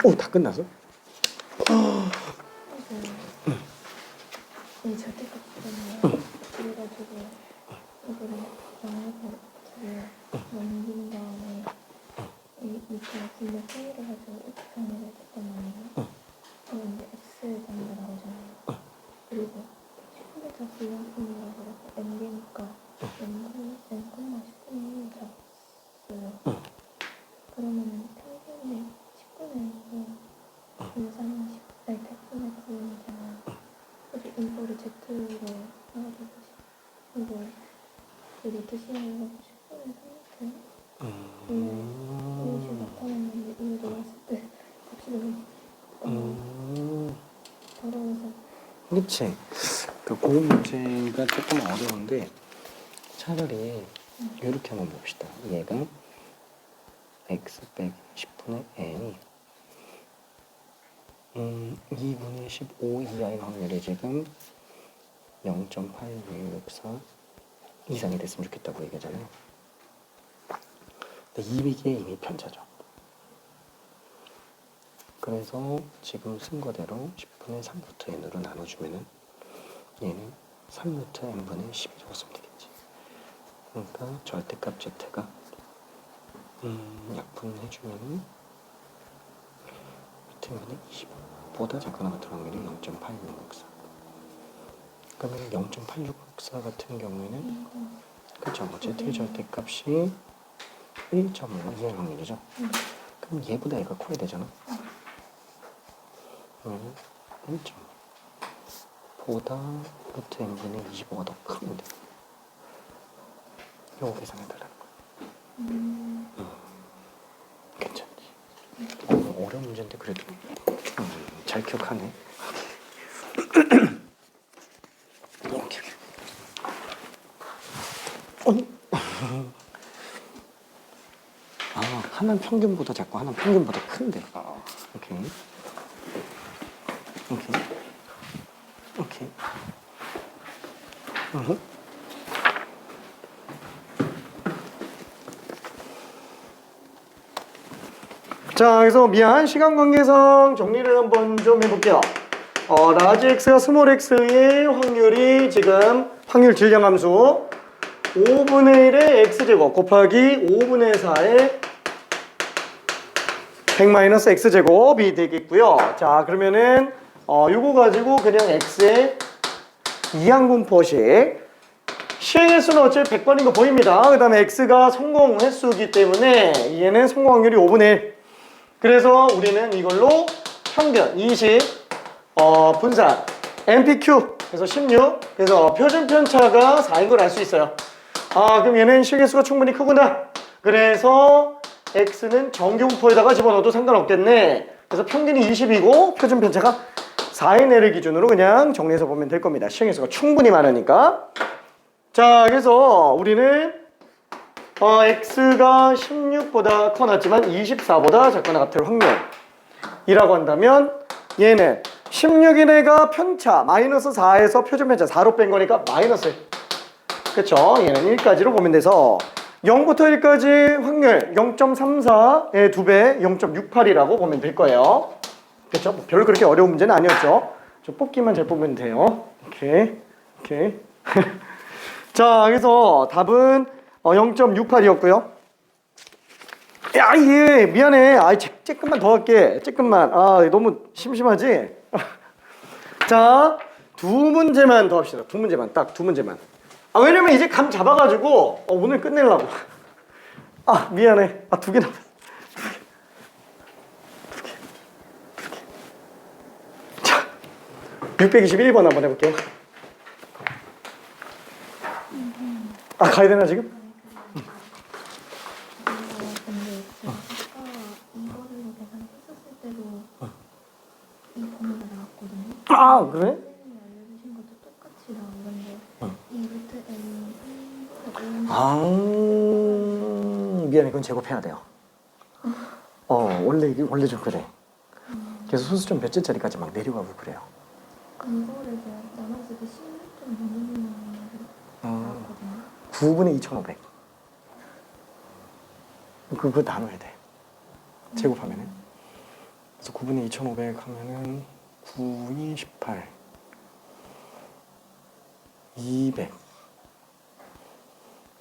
오, 다 끝났어? 이 절대값 때문에 그래가지고 이거를 영역으로 넘긴 다음에 이 밑에 분명 페이를 가지고 이렇게 정리를 했단 말이에요. 그럼 이제 X 정도 나오잖아요. 그리고 10분의 불량품이라고 그래서 N개니까 N, 10분의 1 잡았어요. 그러면은 평균에 10분의 1은 분산이 100분의 9이잖아요. 그래서 이거를 Z로 해가지고 이거 그 루트 시험을 10분의 3루트 이것이 나타났는데 이거 넣었을 때 값이 너무 더러워서 그치. 그 고음 문제가 조금 어려운데 차라리 이렇게 한번 봅시다. 얘가 x 빼기 10분의 n이 2분의 15 이하의 확률이 지금 0.8664 이상이 됐으면 좋겠다고 얘기하잖아요. 근데 이게 이미 편차죠. 그래서 지금 쓴 거대로 10분의 3루트 n으로 나눠주면은 얘는 3루트 n분의 12라고 쓰면 되겠지. 그러니까 절대값 z가 약분해주면은 밑에는 20보다 작거나 같은 확률이 0.8664. 그러면 0.8664 같은 경우에는 그렇죠. z의 절대값이 1.5 이하의 확률이죠. 그럼 얘보다 얘가 커야 되잖아. 1.5 보다 루트 n분의 25가 더 크면 돼. 요거 계산해달라는 거야. 괜찮지? 어려운 문제인데 그래도 잘 기억하네. 오케이. 하나는 평균보다 작고 하나는 평균보다 큰데. 오케이. 오케이. 오케이. 자, 그래서 미안 시간 관계상 정리를 한번 좀 해볼게요. 라지 x와 스몰 x의 확률이 지금 확률 질량함수 5분의 1의 x제곱 곱하기 5분의 4의 100 x제곱이 되겠고요. 자, 그러면은 요거 가지고 그냥 x의 이항분포식 시행 횟수는 어차피 100번인 거 보입니다. 그 다음에 x가 성공 횟수이기 때문에 얘는 성공 확률이 5분의 1. 그래서 우리는 이걸로 평균 20 분산 MPQ 그래서 16 그래서 표준 편차가 4인 걸 알 수 있어요. 그럼 얘는 실개수가 충분히 크구나. 그래서 x는 정규분포에다가 집어넣어도 상관없겠네. 그래서 평균이 20이고 표준 편차가 4인 애를 기준으로 그냥 정리해서 보면 될 겁니다. 실개수가 충분히 많으니까. 자, 그래서 우리는 x가 16보다 커놨지만 24보다 작거나 같을 확률이라고 한다면 얘는 16인 애가 편차 마이너스 4에서 표준 편차 4로 뺀 거니까 마이너스 1. 그쵸? 얘는 1까지로 보면 돼서 0부터 1까지 확률 0.34의 2배 0.68이라고 보면 될 거예요. 그쵸? 별로 그렇게 어려운 문제는 아니었죠. 저 뽑기만 잘 뽑으면 돼요. 오케이. 자, 그래서 답은 0.68이었고요. 야, 얘 미안해. 조금만 더 할게. 조금만. 너무 심심하지? 자, 두 문제만 더 합시다. 두 문제만. 딱 두 문제만. 왜냐면 이제 감 잡아가지고 오늘 끝내려고. 미안해. 두 개 남았어. 두 개. 자, 621번 한번 해볼게요. 가야 되나 지금? 근데 제가 이거를 계산했었을 때도 이 범위가 나왔거든요. 그래? 선생님이 알려주신 것도 똑같이 나오는데 이 루트 n 미안해. 그건 제곱해야 돼요. 원래 좀 그래. 그래서 소수 좀 몇 제짜리까지 막 내려가고 그래요. 이거를 나눴을 때 16.6mm 나왔거든요. 9분의 2,500. 그거 나눠야 돼. 제곱하면은. 그래서 9분의 2500 하면은 9, 2, 18 200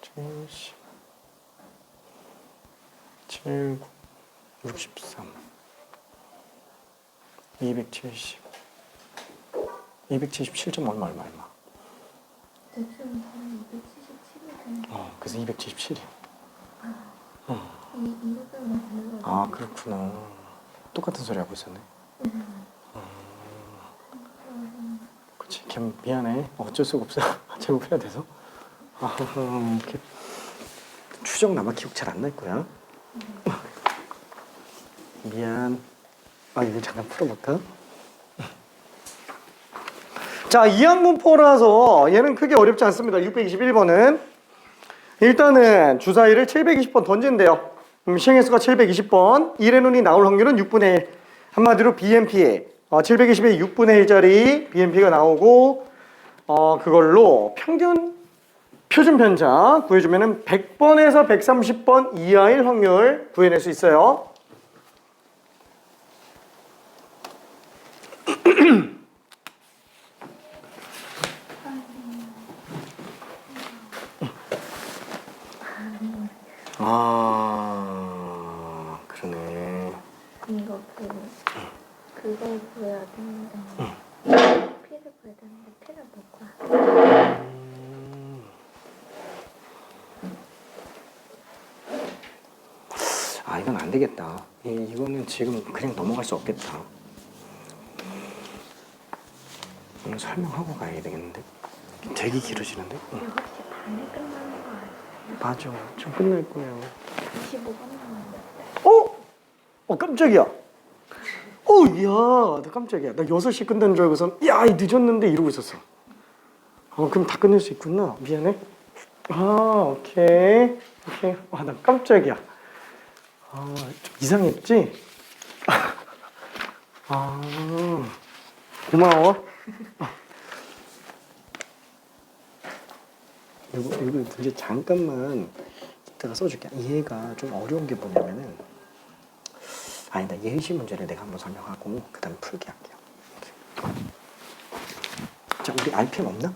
70 7, 63 270 277점 얼마 대충 한 277이 그래서 277이야. 이것만 되는 거 아 그렇구나. 똑같은 소리 하고 있었네. 그치 걔 미안해. 어쩔 수가 없어. 제곱해야 돼서. 이렇게 추정 아마 기억 잘 안 날 거야. 미안. 이거 잠깐 풀어볼까? 자, 이항분포라서 얘는 크게 어렵지 않습니다. 621번은 일단은 주사위를 720번 던진대요. 시행횟수가 720번, 1의 눈이 나올 확률은 6분의 1. 한마디로 BMP 720의 6분의 1짜리 BMP가 나오고 그걸로 평균 표준 편차 구해주면은 100번에서 130번 이하일 확률 구해낼 수 있어요. 그러네. 이거 그걸 구해야 되는데 피를 구해야 되는데 피를 못 구해. 이건 안 되겠다. 이거는 지금 그냥 넘어갈 수 없겠다. 오늘 설명하고 가야 되겠는데? 되게 길어지는데? 6시 반에 끝나는 거 아니야? 맞아. 좀 끝날 거야. 25분 남았는데. 깜짝이야. 이야, 나 깜짝이야. 나 6시 끝난 줄 알고선 야, 늦었는데 이러고 있었어. 그럼 다 끝낼 수 있구나. 미안해. 오케이. 나 깜짝이야. 좀 이상했지? 고마워. 이거 이제 잠깐만 이따가 써줄게. 얘가 좀 어려운 게 뭐냐면은 아니다. 예시 문제를 내가 한번 설명하고 그 다음에 풀게 할게요. 자, 우리 RPM 없나?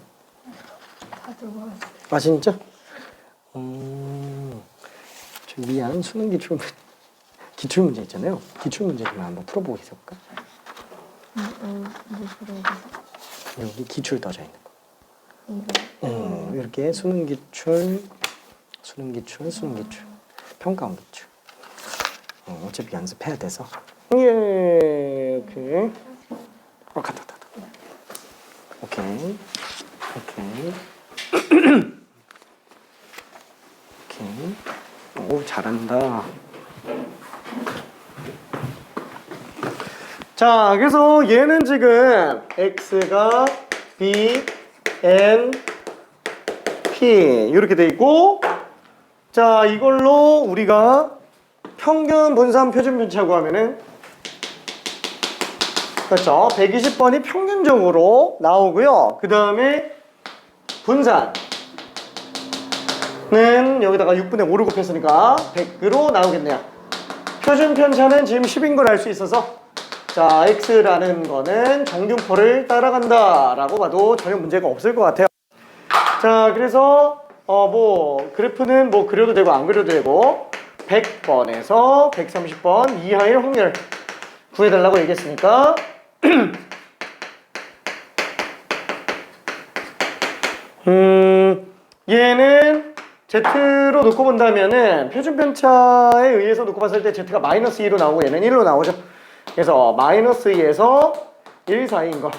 다 들어가야지. 진짜? 저 미안. 수능 기출 문제 있잖아요. 기출 문제 좀 한번 풀어보고 있어볼까? 뭐 들어가서? 여기 기출 떠져 있는 거. 이거. 이렇게 수능 기출, 평가원 기출. 어차피 연습해야 돼서. 오케이. 갔다. 오케이. 오, 잘한다. 자, 그래서 얘는 지금 x가 b, n, p 이렇게 돼 있고, 자, 이걸로 우리가 평균 분산 표준 편차 구하면은 그렇죠. 120번이 평균적으로 나오고요. 그 다음에 분산은 여기다가 6분의 5를 곱했으니까 100으로 나오겠네요. 표준 편차는 지금 10인 걸 알 수 있어서 자, x라는 거는 정균포를 따라간다 라고 봐도 전혀 문제가 없을 것 같아요. 자, 그래서 그래프는 그려도 되고 안 그려도 되고 100번에서 130번 이하의 확률 구해달라고 얘기했으니까 얘는 Z로 놓고 본다면은 표준 편차에 의해서 놓고 봤을 때 Z가 마이너스 2로 나오고 얘는 1로 나오죠. 그래서 마이너스 2에서 1 사이인 거.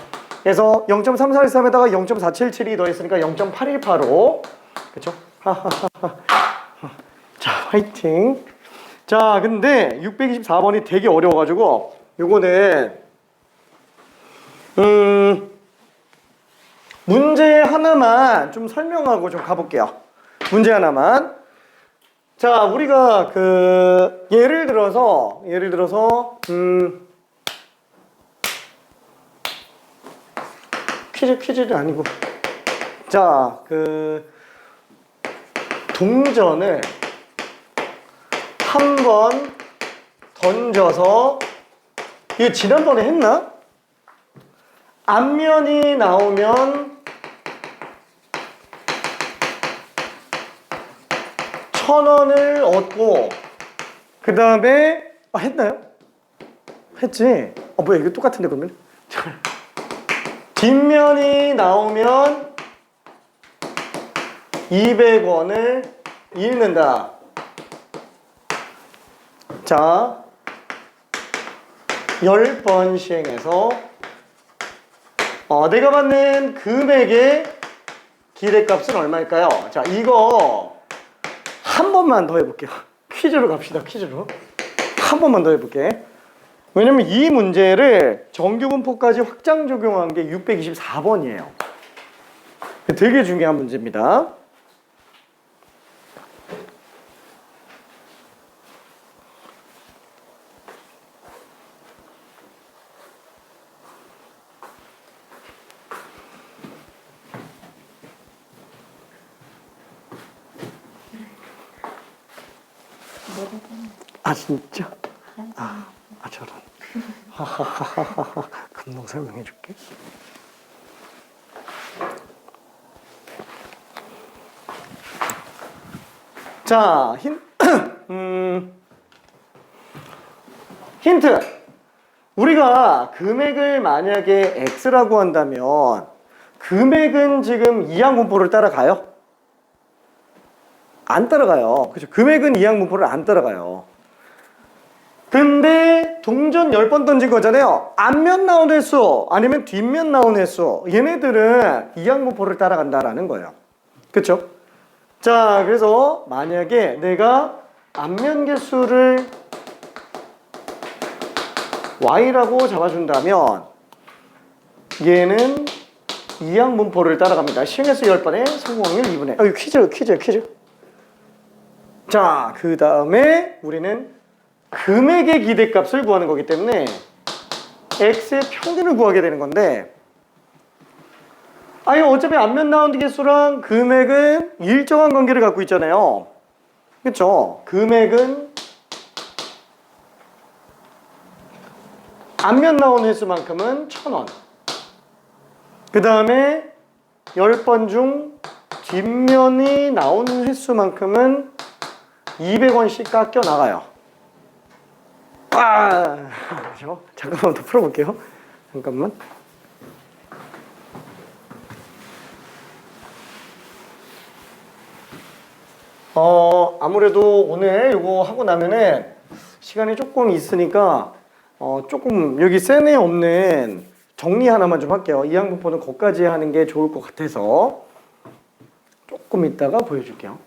그래서 0.3413에다가 0.477이 더했으니까 0.818로. 그쵸? 자, 화이팅. 자, 근데 624번이 되게 어려워가지고 요거는 문제 하나만 좀 설명하고 좀 가볼게요. 문제 하나만. 자, 우리가 예를 들어서 퀴즈는 아니고 자, 동전을 한 번 던져서 이거 지난번에 했나? 앞면이 나오면 1,000원을 얻고 그 다음에 했나요? 했지? 뭐야 이거 똑같은데 그러면? 뒷면이 나오면 200원을 잃는다. 자, 10번 시행해서 내가 받는 금액의 기대값은 얼마일까요? 자, 이거 한 번만 더 해볼게요. 퀴즈로 갑시다. 퀴즈로. 한 번만 더 해볼게. 왜냐면 이 문제를 정규분포까지 확장 적용한 게 624번이에요. 되게 중요한 문제입니다. 아 진짜? 저런. 금방 설명해 줄게. 자, 힌트. 우리가 금액을 만약에 X라고 한다면 금액은 지금 이항분포를 따라가요? 안 따라가요. 그죠? 금액은 이항분포를 안 따라가요. 근데 동전 10번 던진 거잖아요. 앞면 나온 횟수 아니면 뒷면 나온 횟수 얘네들은 이항분포를 따라간다라는 거예요. 그쵸? 자, 그래서 만약에 내가 앞면 개수를 Y라고 잡아준다면 얘는 이항분포를 따라갑니다. 시행횟수 10번에 성공률 2분의 퀴즈. 자, 그 다음에 우리는 금액의 기대값을 구하는 거기 때문에 X의 평균을 구하게 되는 건데 어차피 앞면 나온 개수랑 금액은 일정한 관계를 갖고 있잖아요. 그쵸? 금액은 앞면 나온 횟수만큼은 1,000원. 그 다음에 10번 중 뒷면이 나온 횟수만큼은 200원씩 깎여 나가요. 그렇죠? 잠깐만 더 풀어볼게요. 잠깐만. 아무래도 오늘 이거 하고 나면은 시간이 조금 있으니까 조금 여기 센에 없는 정리 하나만 좀 할게요. 이항분포는 거기까지 하는 게 좋을 것 같아서 조금 이따가 보여줄게요.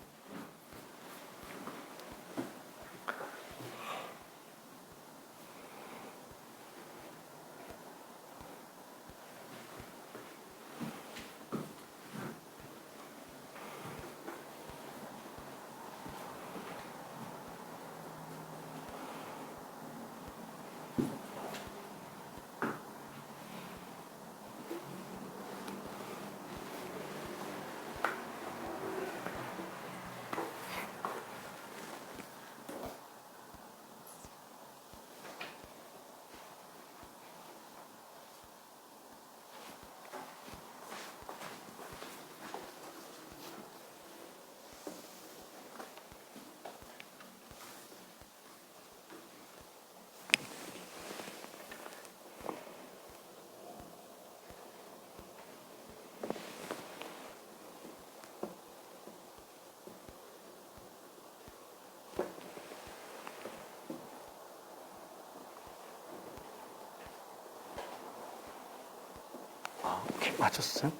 오케이, 맞췄어요?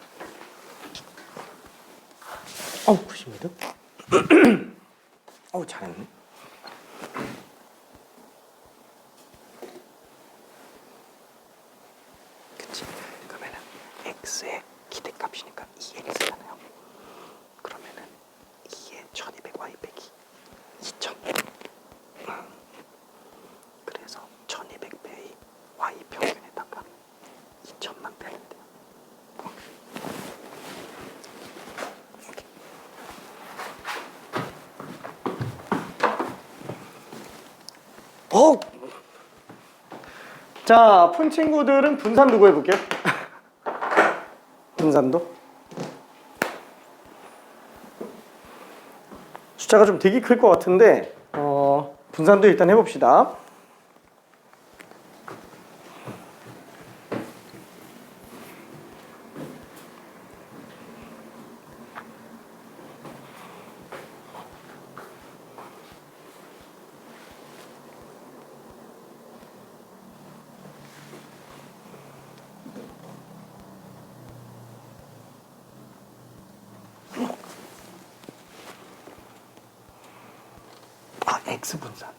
90m? 잘했네. 그치? 그러면은 x의 기대값이니까 2x잖아요. 그러면은 2에 1200y 빼기 2000. 그래서 1200배의 y 평균에다가 2000만 빼면 돼요. 자, 푼 친구들은 분산도 구해볼게요. 분산도. 숫자가 좀 되게 클 것 같은데 분산도 일단 해봅시다. X 분산.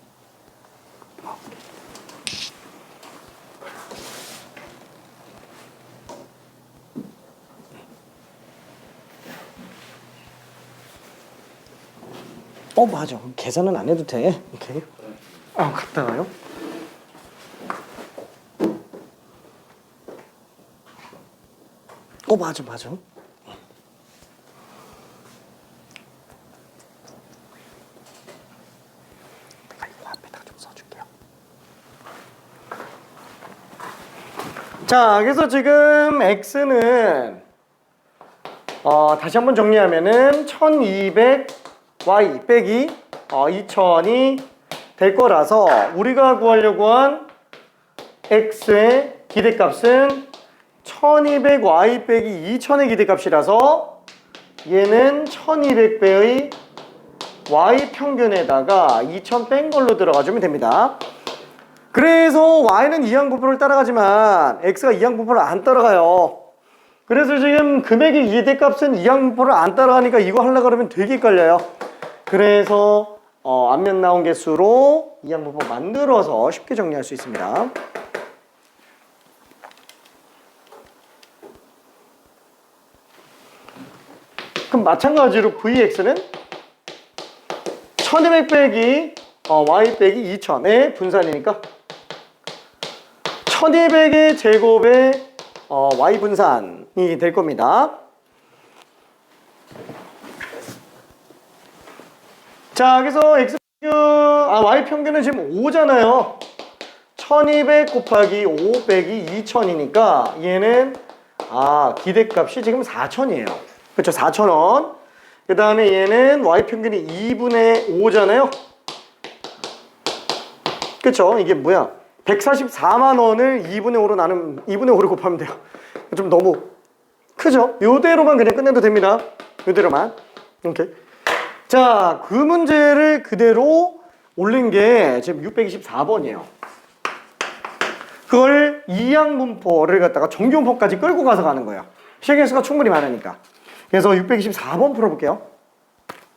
맞아. 계산은 안 해도 돼. 오케이. 갔다 와요. 맞아. 앞에다가 좀 써줄게요. 자, 그래서 지금 x는 다시 한번 정리하면은 1200y 빼기 2000이 될 거라서 우리가 구하려고 한 x의 기대값은 1200y 빼기 2000의 기대값이라서 얘는 1200배의 y 평균에다가 2000 뺀 걸로 들어가주면 됩니다. 그래서 y는 이항분포를 따라가지만 x가 이항분포를 안 따라가요. 그래서 지금 금액의 기대값은 이항분포를 안 따라가니까 이거 하려고 그러면 되게 헷갈려요. 그래서 앞면 나온 개수로 이항분포 만들어서 쉽게 정리할 수 있습니다. 그럼 마찬가지로 vx는 1200 빼기 y 빼기 2000의 분산이니까 1200의 제곱의 y 분산이 될 겁니다. 자, 그래서 x 평균, y 평균은 지금 5잖아요. 1200 곱하기 5 빼기 2000이니까 얘는 기대값이 지금 4000이에요. 그렇죠? 4000원. 그 다음에 얘는 y 평균이 2분의 5잖아요. 그쵸? 이게 뭐야? 144만 원을 2분의 5로 나누면 2분의 5를 곱하면 돼요. 좀 너무 크죠? 요대로만 그냥 끝내도 됩니다. 요대로만. 오케이. 자, 그 문제를 그대로 올린 게 지금 624번이에요. 그걸 이항분포를 갖다가 정규분포까지 끌고 가서 가는 거예요. 실개수가 충분히 많으니까. 그래서 624번 풀어볼게요.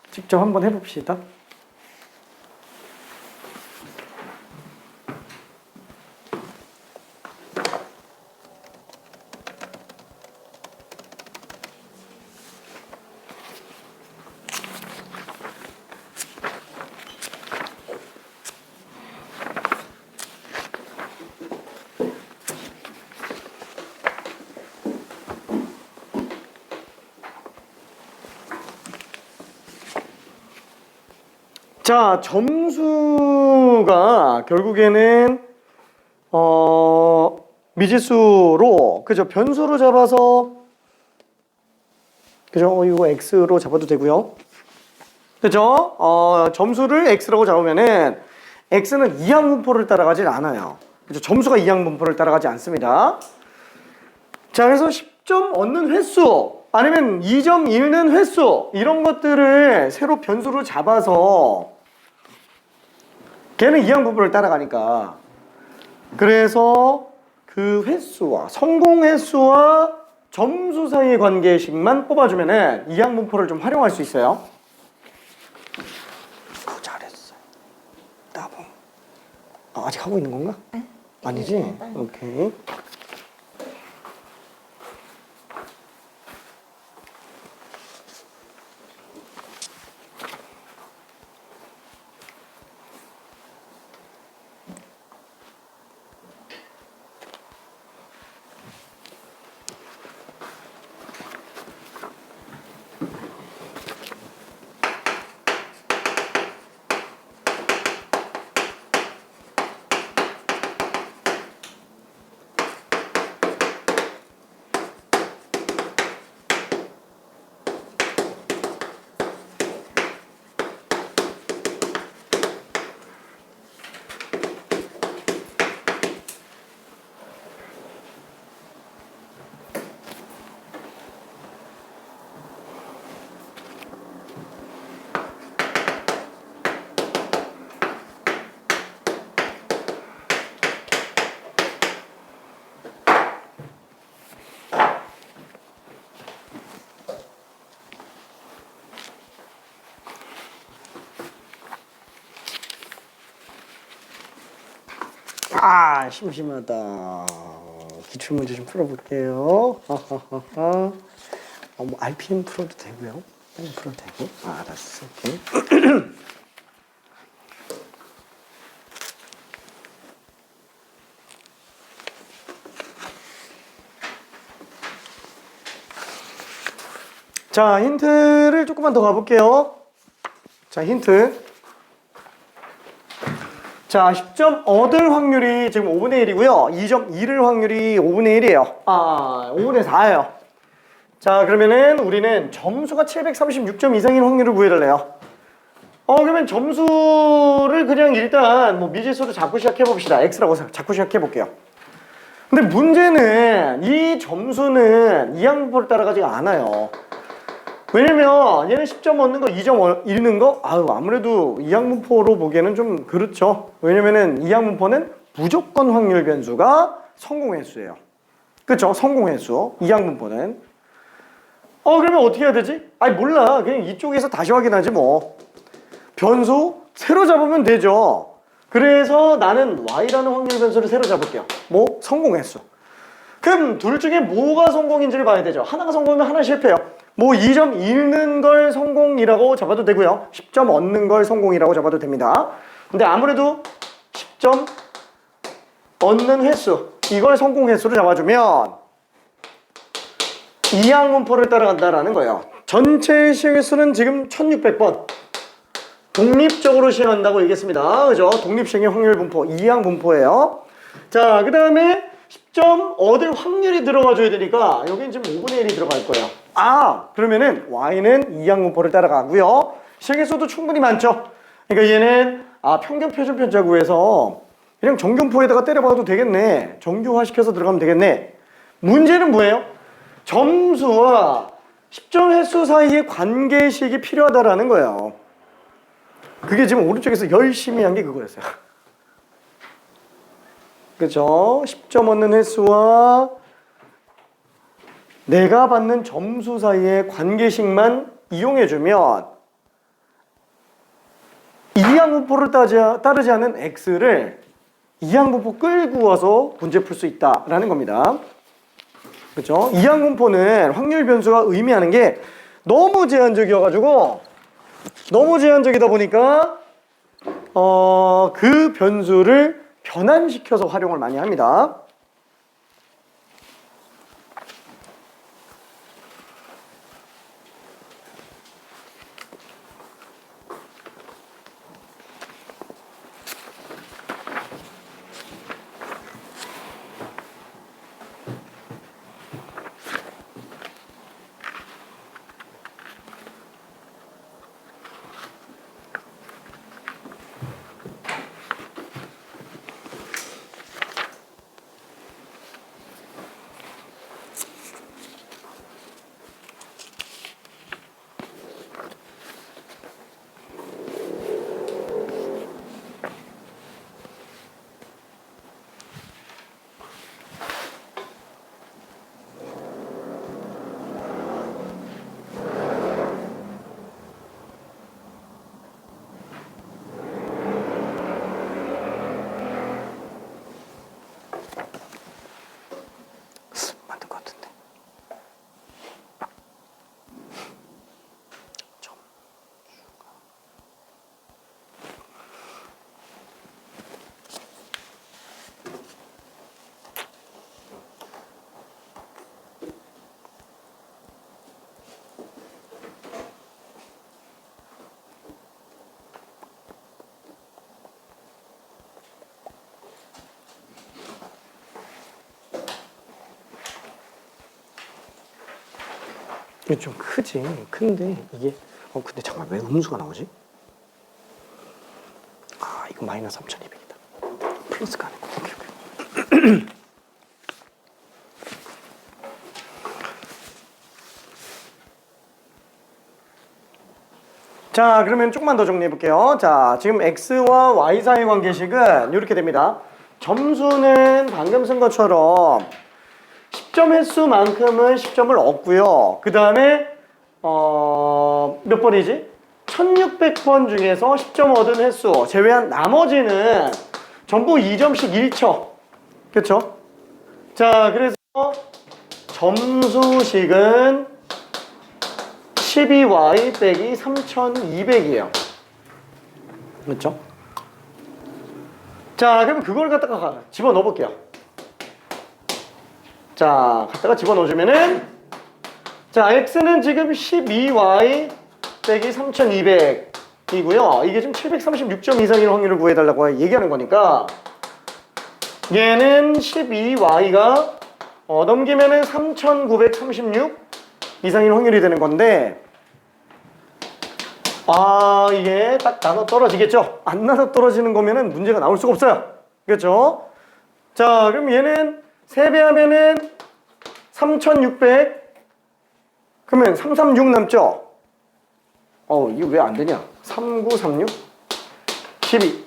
직접 한번 해봅시다. 자, 점수가 결국에는 미지수로, 그죠? 변수로 잡아서, 그죠? 이거 x로 잡아도 되고요. 그죠? 점수를 x라고 잡으면은 x는 이항분포를 따라가질 않아요. 그죠? 점수가 이항분포를 따라가지 않습니다. 자, 그래서 10점 얻는 횟수 아니면 2점 잃는 횟수 이런 것들을 새로 변수로 잡아서 걔는 이항분포를 따라가니까 그래서 그 횟수와 성공 횟수와 점수 사이의 관계식만 뽑아주면은 이항분포를 좀 활용할 수 있어요. 잘했어요. 따봉. 아직 하고 있는 건가? 네. 아니지? 네. 오케이. 아, 심심하다. 기출문제 좀 풀어볼게요. 뭐 RPM 풀어도 되고요. 풀어도 되고. 아, 알았어. 오케이. 자, 힌트를 조금만 더 가볼게요. 자, 힌트. 자, 10점 얻을 확률이 지금 5분의 1이고요. 2점 잃을 확률이 5분의 1이에요. 아, 5분의 4예요. 자, 그러면은 우리는 점수가 736점 이상인 확률을 구해달래요. 그러면 점수를 그냥 일단 뭐 미지수로 잡고 시작해 봅시다. X라고 잡고 시작해 볼게요. 근데 문제는 이 점수는 이항분포를 따라가지가 않아요. 왜냐면 얘는 10점 얻는 거, 2점 잃는 거, 아무래도 이항분포로 보기에는 좀 그렇죠. 왜냐면은 이항분포는 무조건 확률 변수가 성공 횟수예요. 그렇죠? 성공 횟수. 이항분포는. 그러면 어떻게 해야 되지? 몰라. 그냥 이쪽에서 다시 확인하지 뭐. 변수 새로 잡으면 되죠. 그래서 나는 y라는 확률 변수를 새로 잡을게요. 뭐? 성공 횟수. 그럼 둘 중에 뭐가 성공인지를 봐야 되죠. 하나가 성공이면 하나 실패해요. 뭐 2점 잃는 걸 성공이라고 잡아도 되고요. 10점 얻는 걸 성공이라고 잡아도 됩니다. 근데 아무래도 10점 얻는 횟수, 이걸 성공 횟수로 잡아주면 이항분포를 따라간다라는 거예요. 전체 시행 횟수는 지금 1600번. 독립적으로 시행한다고 얘기했습니다. 그죠? 독립시행의 확률 분포, 이항분포예요. 자, 그 다음에 10점 얻을 확률이 들어가줘야 되니까 여기는 지금 5분의 1이 들어갈 거예요. 그러면은 y는 이항분포를 따라가고요. 시행횟수도 충분히 많죠. 그러니까 얘는 평균 표준 편차 구해서 그냥 정균포에다가 때려박아도 되겠네. 정규화시켜서 들어가면 되겠네. 문제는 뭐예요? 점수와 10점 횟수 사이의 관계식이 필요하다라는 거예요. 그게 지금 오른쪽에서 열심히 한 게 그거였어요. 그죠? 10점 얻는 횟수와 내가 받는 점수 사이의 관계식만 이용해주면 이항분포를 따르지 않은 x를 이항분포 끌고 와서 문제 풀 수 있다라는 겁니다. 그렇죠? 이항분포는 확률 변수가 의미하는 게 너무 제한적이어가지고 너무 제한적이다 보니까 그 변수를 변환시켜서 활용을 많이 합니다. 만든 것 같은데. 이게 좀 크지. 큰데 이게 근데 잠깐 왜 음수가 나오지? 이거 마이너스 3200이다. 플러스가 아니고. 오케이. 자, 그러면 조금만 더 정리해 볼게요. 자, 지금 x와 y 사이 관계식은 이렇게 됩니다. 점수는 방금 쓴 것처럼 10점 횟수만큼은 10점을 얻고요. 그 다음에 몇 번이지? 1600번 중에서 10점 얻은 횟수 제외한 나머지는 전부 2점씩 1쳐. 그쵸? 자, 그래서 점수식은 12y 빼기 3200이에요. 그렇죠? 자, 그럼 그걸 갖다가 집어넣어 볼게요. 자, 갖다가 집어넣어주면은, 자, x는 지금 12y 빼기 3200이고요. 이게 지금 736점 이상인 확률을 구해달라고 얘기하는 거니까, 얘는 12y가 넘기면은 3936 이상인 확률이 되는 건데, 이게 딱 나눠 떨어지겠죠? 안 나눠 떨어지는 거면은 문제가 나올 수가 없어요. 그렇죠? 자, 그럼 얘는 3배 하면은 3600, 그러면 336 남죠? 이거 왜 안 되냐? 3936, 12,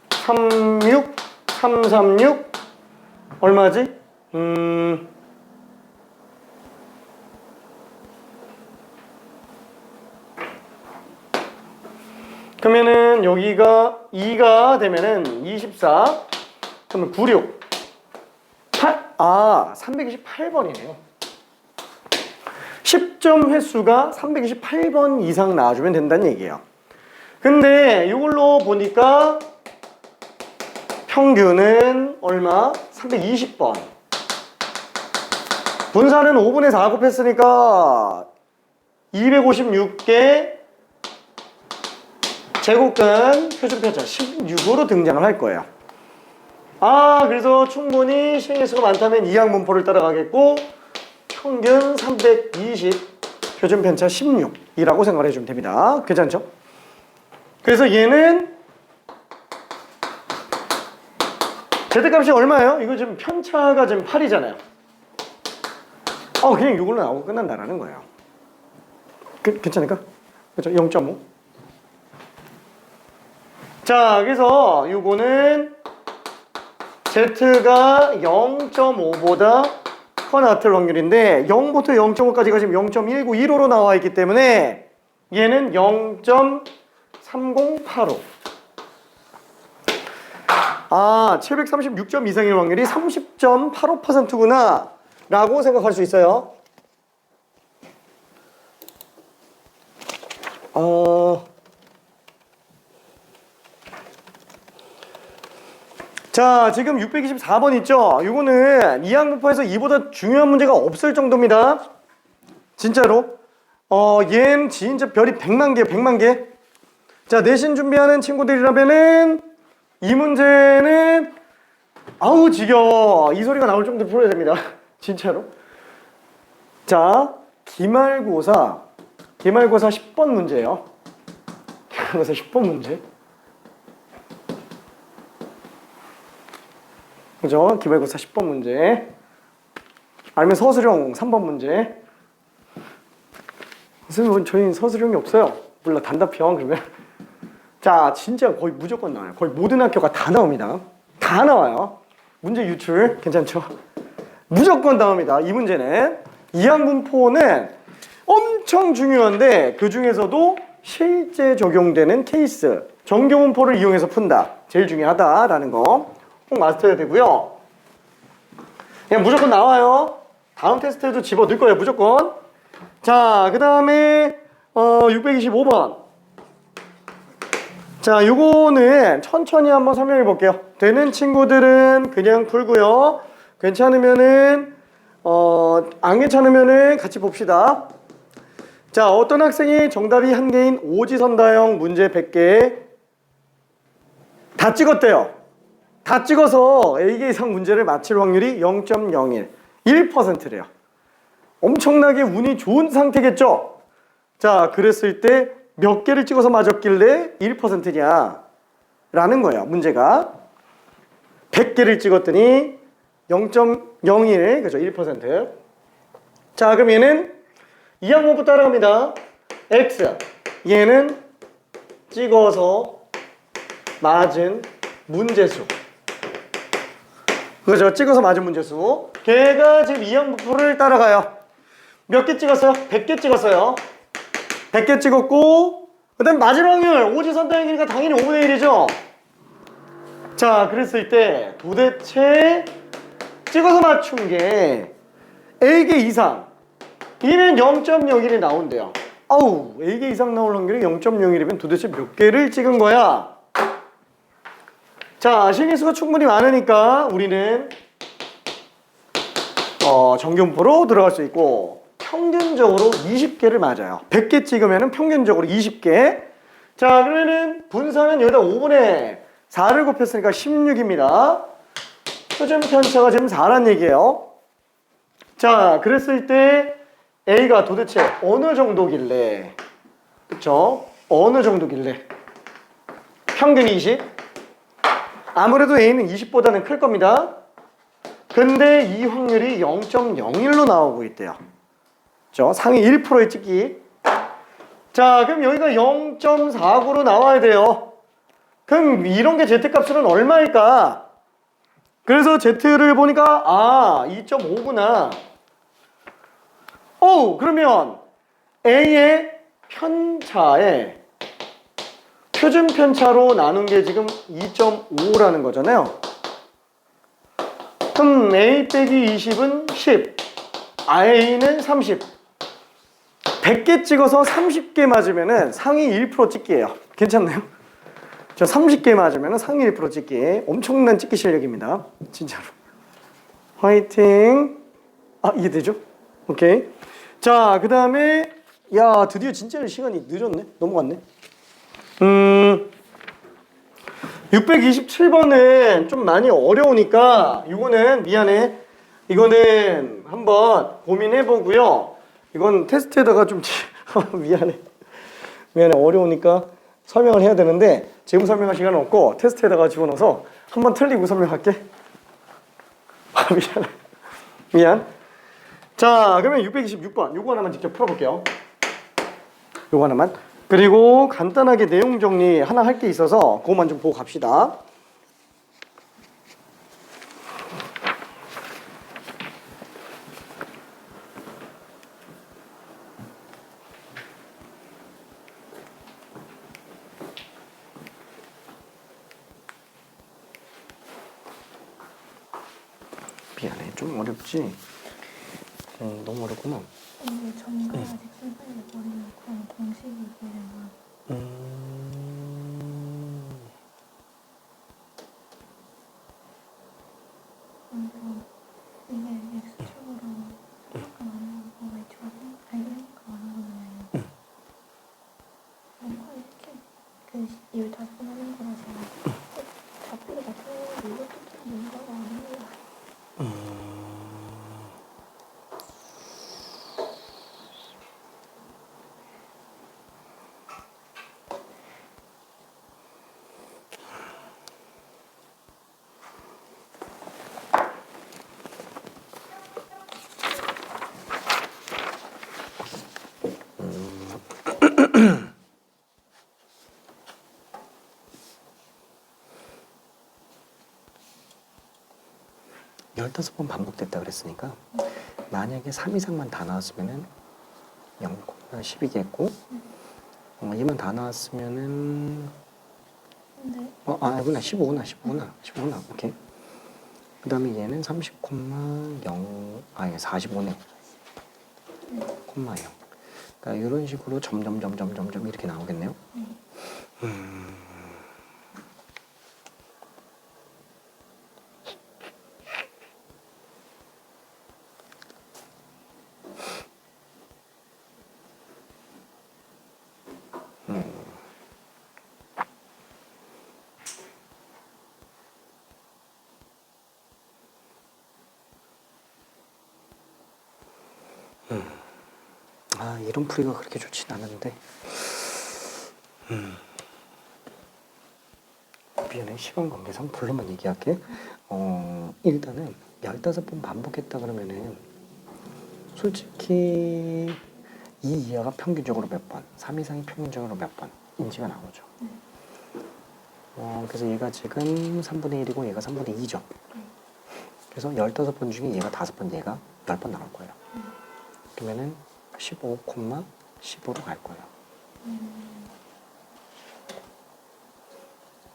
36, 336, 얼마지? 그러면은 여기가 2가 되면은 24, 그러면 96, 8, 328번이네요. 10점 횟수가 328번 이상 나와주면 된다는 얘기예요. 근데 이걸로 보니까 평균은 얼마? 320번. 분사는 5분의 4 곱했으니까 256개 제곱근 표준편차 16으로 등장을 할 거예요. 그래서 충분히 시행횟수가 많다면 이항분포를 따라가겠고, 평균 320, 표준편차 16이라고 생각을 해주면 됩니다. 괜찮죠? 그래서 얘는 제트값이 얼마예요? 이거 지금 편차가 지금 8이잖아요. 그냥 이걸로 나오고 끝난다라는 거예요. 괜찮을까? 그렇죠? 0.5. 자, 그래서 요거는 Z가 0.5보다 커 나타날 확률인데 0부터 0.5까지가 지금 0.1915로 나와 있기 때문에 얘는 0.3085. 736점 이상의 확률이 30.85%구나 라고 생각할 수 있어요. 자, 지금 624번 있죠? 이거는 이항분포에서 이보다 중요한 문제가 없을 정도입니다. 진짜로. 얘는 진짜 별이 100만 개, 100만 개. 자, 내신 준비하는 친구들이라면은 이 문제는 지겨워. 이 소리가 나올 정도로 풀어야 됩니다. 진짜로. 자, 기말고사 10번 문제예요. 기말고사 10번 문제. 그죠? 기말고사 10번 문제. 아니면 서술형 3번 문제. 선생님, 저희는 서술형이 없어요. 몰라, 단답형 그러면. 자, 진짜 거의 무조건 나와요. 거의 모든 학교가 다 나옵니다. 다 나와요. 문제 유출 괜찮죠? 무조건 나옵니다. 이 문제는. 이항분포는 엄청 중요한데 그 중에서도 실제 적용되는 케이스, 정교분포를 이용해서 푼다. 제일 중요하다라는 거 꼭 마스터해야 되고요. 그냥 무조건 나와요. 다음 테스트에도 집어넣을 거예요. 무조건. 자, 그 다음에 625번. 자, 요거는 천천히 한번 설명해 볼게요. 되는 친구들은 그냥 풀고요. 괜찮으면은 안 괜찮으면은 같이 봅시다. 자, 어떤 학생이 정답이 한 개인 오지선다형 문제 100개 다 찍었대요. 다 찍어서 A개 이상 문제를 맞힐 확률이 0.01, 1%래요. 엄청나게 운이 좋은 상태겠죠? 자, 그랬을 때 몇 개를 찍어서 맞았길래 1%냐? 라는 거예요, 문제가. 100개를 찍었더니 0.01, 그죠? 1%. 자, 그럼 얘는 이항분포 따라갑니다. X. 얘는 찍어서 맞은 문제수. 그죠? 찍어서 맞은 문제수. 걔가 지금 이항분포를 따라가요. 몇 개 찍었어요? 100개 찍었어요. 100개 찍었고, 그 다음 맞을 확률. 오지선다형이니까 당연히 5분의 1이죠. 자, 그랬을 때 도대체 찍어서 맞춘 게 A개 이상 이면 0.01이 나온대요. 아우, A개 이상 나올 확률이 0.01이면 도대체 몇 개를 찍은 거야? 자, 실기수가 충분히 많으니까 우리는 정균포로 들어갈 수 있고 평균적으로 20개를 맞아요. 100개 찍으면 평균적으로 20개. 자, 그러면은 분산은 여기다 5분의 4를 곱했으니까 16입니다. 표준 편차가 지금 4란 얘기예요. 자, 그랬을 때 A가 도대체 어느 정도길래, 그쵸? 어느 정도길래 평균이 20? 아무래도 A는 20보다는 클 겁니다. 근데 이 확률이 0.01로 나오고 있대요. 그쵸? 상위 1%의 찍기. 자, 그럼 여기가 0.49로 나와야 돼요. 그럼 이런 게 Z값은 얼마일까? 그래서 Z를 보니까 2.5구나. 그러면 A의 편차에 표준 편차로 나눈 게 지금 2.5라는 거잖아요. 그럼 A 빼기 20은 10, A는 30. 100개 찍어서 30개 맞으면은 상위 1% 찍기예요. 괜찮나요? 저 30개 맞으면은 상위 1% 찍기. 엄청난 찍기 실력입니다. 진짜로. 화이팅. 이해되죠? 오케이. 자, 그 다음에 야, 드디어 진짜 시간이 늦었네. 넘어갔네. 627번은 좀 많이 어려우니까 이거는 미안해. 이거는 한번 고민해 보고요. 이건 테스트에다가 좀 미안해. 어려우니까 설명을 해야 되는데 지금 설명할 시간은 없고 테스트에다가 집어넣어서 한번 틀리고 설명할게. 미안. 자, 그러면 626번 요거 하나만 직접 풀어볼게요. 요거 하나만. 그리고 간단하게 내용 정리 하나 할 게 있어서 그것만 좀 보고 갑시다. 미안해, 좀 어렵지? 너무 어렵구나. 근데 전과 잭슨 사이에 버리는 그런 공식이 있으려나? 이게 X축으로 수학과 말하는 거가 Y축으로 알고니까 말하는 거예요. 뭔가 이렇게 15번 하는 거라서 답변이 같은 이것도 좀 뭔가가 아닌 것 같아요. 열다섯 번 반복됐다 그랬으니까 만약에 3 이상만 다 나왔으면은 0,12겠고 2만 다 나왔으면은 근데 아니구나 15구나 오케이. 그 다음에 얘는 30,0 이게 45네 콤마 0. 그러니까 이런 식으로 점점 이렇게 나오겠네요. 이런 풀이가 그렇게 좋진 않은데 미안해, 시간 관계상 불러만 얘기할게. 일단은 15번 반복했다 그러면은 솔직히 2 이하가 평균적으로 몇 번, 3 이상이 평균적으로 몇 번 인지가 나오죠. 그래서 얘가 지금 3분의 1이고 얘가 3분의 2죠. 그래서 15번 중에 얘가 5번, 얘가 10번 나올 거예요. 그러면은 15,15로 갈 거예요.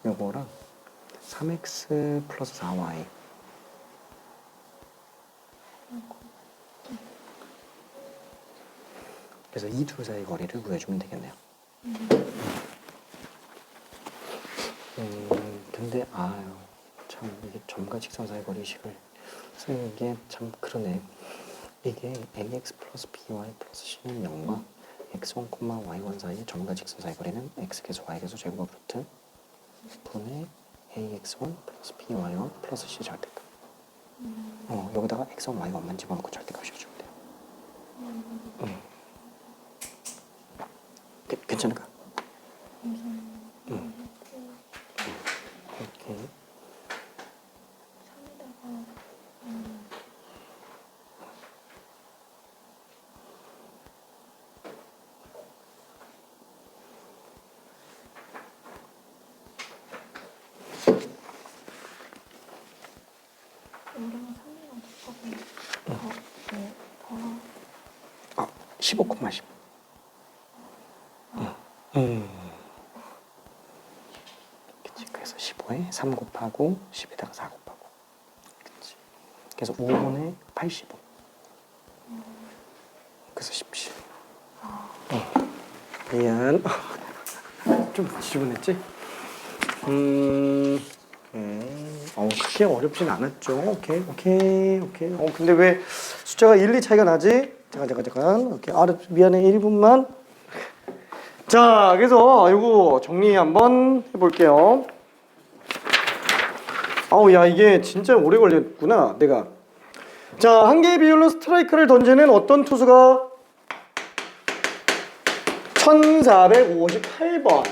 요거랑 3x 플러스 4y. 그래서 이 둘 사이 거리를 구해주면 되겠네요. 근데 아유 참 이게 점과 직선 사이 거리식을 쓰는 게 참 그러네. 이게 ax 플러스 by 플러스 c는 0과 x1, y1 사이의 점과 직선 사이 거리는 x계수, y계수, 제곱 루트 분의 ax1 플러스 by1 플러스 c 절대값. 여기다가 x1, y1만 집어넣고 절대값 씌워주면 돼요. 괜찮을까? 오케이. 우리가 3이랑 곱하고 15,10. 그치. 그래서 15에 3 곱하고 10에다가 4 곱하고. 그치. 그래서 5분의 85. 그래서 17. 미안. 좀 지저분했지? 그렇게 어렵진 않았죠. 오케이. 근데 왜 숫자가 1, 2 차이가 나지? 잠깐. 오케이. 미안해. 1분만. 자, 그래서 이거 정리 한번 해볼게요. 야, 이게 진짜 오래 걸렸구나, 내가. 자, 한 개의 비율로 스트라이크를 던지는 어떤 투수가 1458번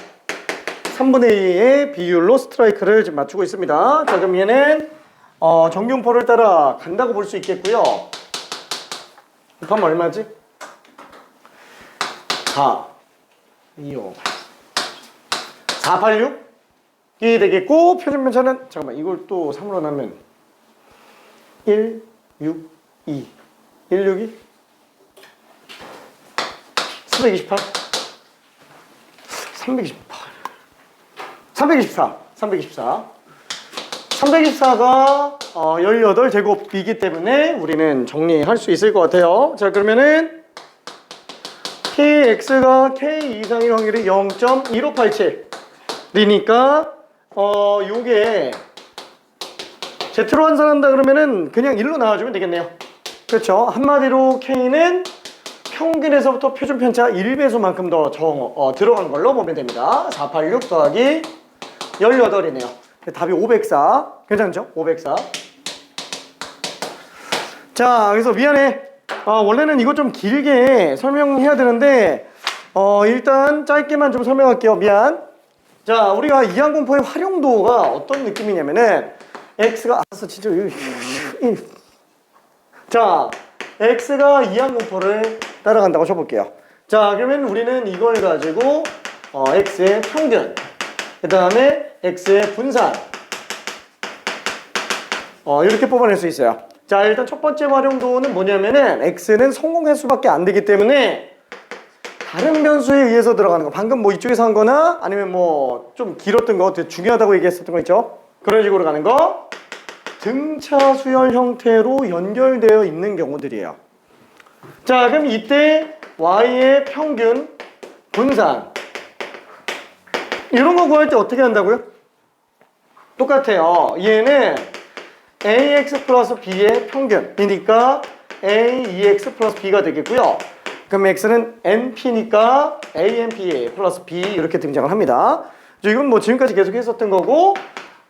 3분의 2의 비율로 스트라이크를 지금 맞추고 있습니다. 자, 그럼 얘는 정균포를 따라 간다고 볼 수 있겠고요. 곱하면 얼마지? 4, 2, 5, 486이 되겠고, 표준편차는 잠깐만 이걸 또 3으로 나누면 1, 6, 2, 1, 6, 2 328 324가 18제곱이기 때문에 우리는 정리할 수 있을 것 같아요. 자, 그러면은 kx가 k 이상의 확률이 0.1587이니까 요게 z로 환산한다 그러면은 그냥 1로 나와주면 되겠네요. 그렇죠. 한마디로 k는 평균에서부터 표준 편차 1배수만큼 더 들어간 걸로 보면 됩니다. 486 더하기 18이네요. 답이 504. 괜찮죠? 504. 자, 그래서 미안해. 원래는 이거 좀 길게 설명해야 되는데 일단 짧게만 좀 설명할게요. 미안. 자, 우리가 이항공포의 활용도가 어떤 느낌이냐면은 x가 진짜 자, x가 이항공포를 따라간다고 쳐볼게요. 자, 그러면 우리는 이걸 가지고 x의 평균, 그 다음에 x의 분산 이렇게 뽑아낼 수 있어요. 자, 일단 첫 번째 활용도는 뭐냐면은 x는 성공 횟수밖에 안 되기 때문에 다른 변수에 의해서 들어가는 거, 방금 뭐 이쪽에서 한 거나 아니면 뭐 좀 길었던 거, 되게 중요하다고 얘기했었던 거 있죠? 그런 식으로 가는 거, 등차 수열 형태로 연결되어 있는 경우들이에요. 자, 그럼 이때 y의 평균, 분산 이런 거 구할 때 어떻게 한다고요? 똑같아요. 얘는 ax 플러스 b의 평균이니까 aex 플러스 b가 되겠고요. 그럼 x는 np니까 anp 플러스 b 이렇게 등장을 합니다. 이건 뭐 지금까지 계속 했었던 거고,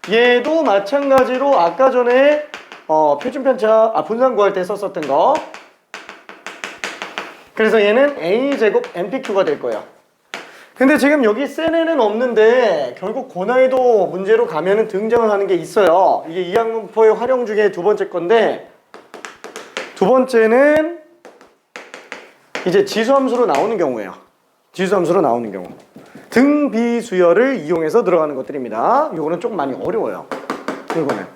얘도 마찬가지로 아까 전에 표준 편차 분산 구할 때 썼었던 거. 그래서 얘는 a제곱 npq가 될 거예요. 근데 지금 여기 센 애는 없는데 결국 고난이도 문제로 가면은 등장을 하는 게 있어요. 이게 이항공포의 활용 중에 두 번째 건데, 두 번째는 이제 지수함수로 나오는 경우예요. 지수함수로 나오는 경우. 등비수열을 이용해서 들어가는 것들입니다. 이거는 조금 많이 어려워요. 이거는.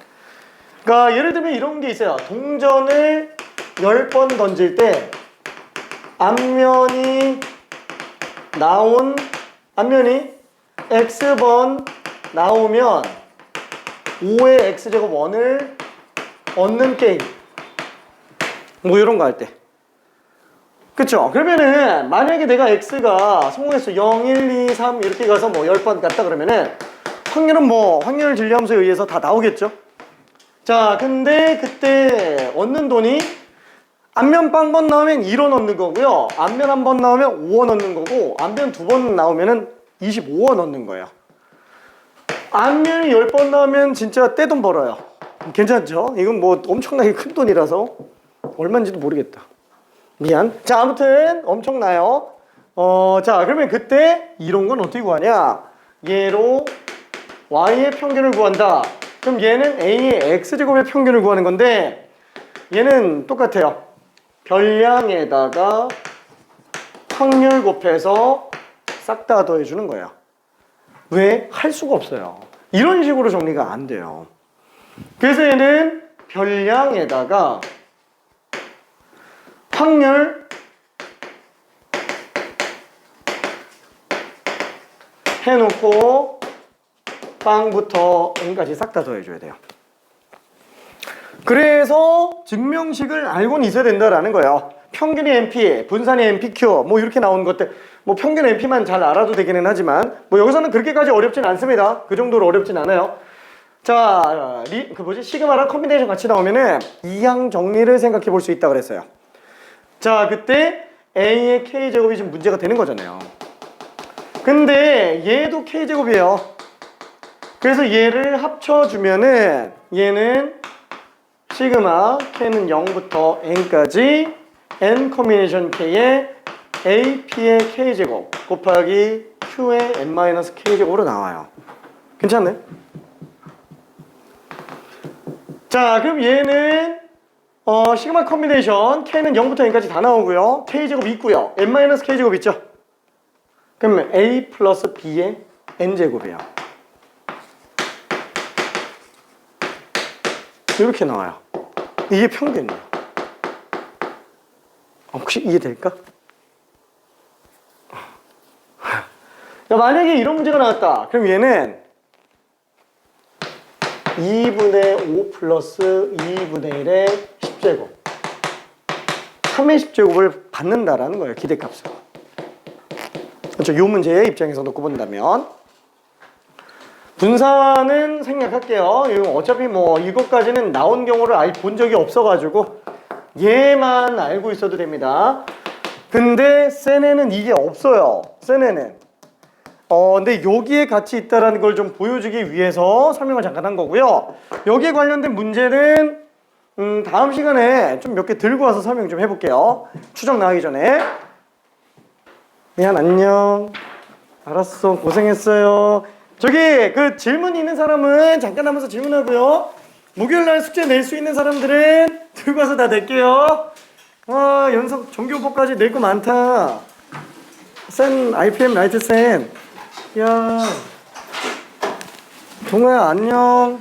그러니까 예를 들면 이런 게 있어요. 동전을 10번 던질 때 앞면이 X번 나오면 5의 x제곱 1을 얻는 게임. 뭐 이런 거 할 때. 그쵸? 그러면은 만약에 내가 x가 성공했어. 0, 1, 2, 3 이렇게 가서 뭐 10번 갔다 그러면은 확률은 뭐 확률 진리함수에 의해서 다 나오겠죠? 자, 근데 그때 얻는 돈이 앞면 빵번 나오면 1원 얻는 거고요. 앞면 한 번 나오면 5원 얻는 거고, 앞면 두 번 나오면은 25원 얻는 거예요. 앞면이 10번 나오면 진짜 떼돈 벌어요. 괜찮죠? 이건 뭐 엄청나게 큰 돈이라서 얼마인지도 모르겠다. 미안. 자, 아무튼 엄청나요. 자, 그러면 그때 이런 건 어떻게 구하냐? 얘로 y의 평균을 구한다. 그럼 얘는 a의 x제곱의 평균을 구하는 건데, 얘는 똑같아요. 별량에다가 확률 곱해서 싹 다 더해주는 거예요. 왜? 할 수가 없어요. 이런 식으로 정리가 안 돼요. 그래서 얘는 별량에다가 확률 해놓고 빵부터 n까지 싹 다 더해줘야 돼요. 그래서 증명식을 알고는 있어야 된다라는 거예요. 평균이 NP, 분산이 NPQ 뭐 이렇게 나온 것들, 뭐 평균 NP만 잘 알아도 되기는 하지만 뭐 여기서는 그렇게까지 어렵진 않습니다. 그 정도로 어렵진 않아요. 자, 시그마랑 컴비네이션 같이 나오면은 이항 정리를 생각해 볼 수 있다 그랬어요. 자, 그때 A의 K제곱이 지금 문제가 되는 거잖아요. 근데 얘도 K제곱이에요. 그래서 얘를 합쳐주면은 얘는 시그마 K는 0부터 N까지 N 커뮤니션 K의 AP의 K제곱 곱하기 Q의 N-K제곱으로 나와요. 괜찮네? 자, 그럼 얘는 시그마 커뮤니션 K는 0부터 N까지 다 나오고요. K제곱 있고요. N-K제곱 있죠? 그러면 A 플러스 B의 N제곱이에요. 이렇게 나와요. 이게 평균이에요. 혹시 이해될까? 만약에 이런 문제가 나왔다. 그럼 얘는 2분의 5 플러스 2분의 1의 10제곱 3의 10제곱을 받는다라는 거예요. 기대값으로. 그렇죠. 이 문제의 입장에서 놓고 본다면 분산은 생략할게요. 어차피 뭐 이것까지는 나온 경우를 본 적이 없어가지고 얘만 알고 있어도 됩니다. 근데 센에는 이게 없어요. 센에는. 근데 여기에 같이 있다라는 걸 좀 보여주기 위해서 설명을 잠깐 한 거고요. 여기에 관련된 문제는 다음 시간에 좀 몇 개 들고 와서 설명 좀 해볼게요. 추적 나가기 전에. 미안, 안녕. 알았어, 고생했어요. 저기 그 질문 있는 사람은 잠깐 하면서 질문하고요. 목요일날 숙제 낼 수 있는 사람들은 들고 와서 다 낼게요. 와, 연속 정규호법까지 낼 거 많다. 센 IPM 라이트 센. 야, 동호야 안녕.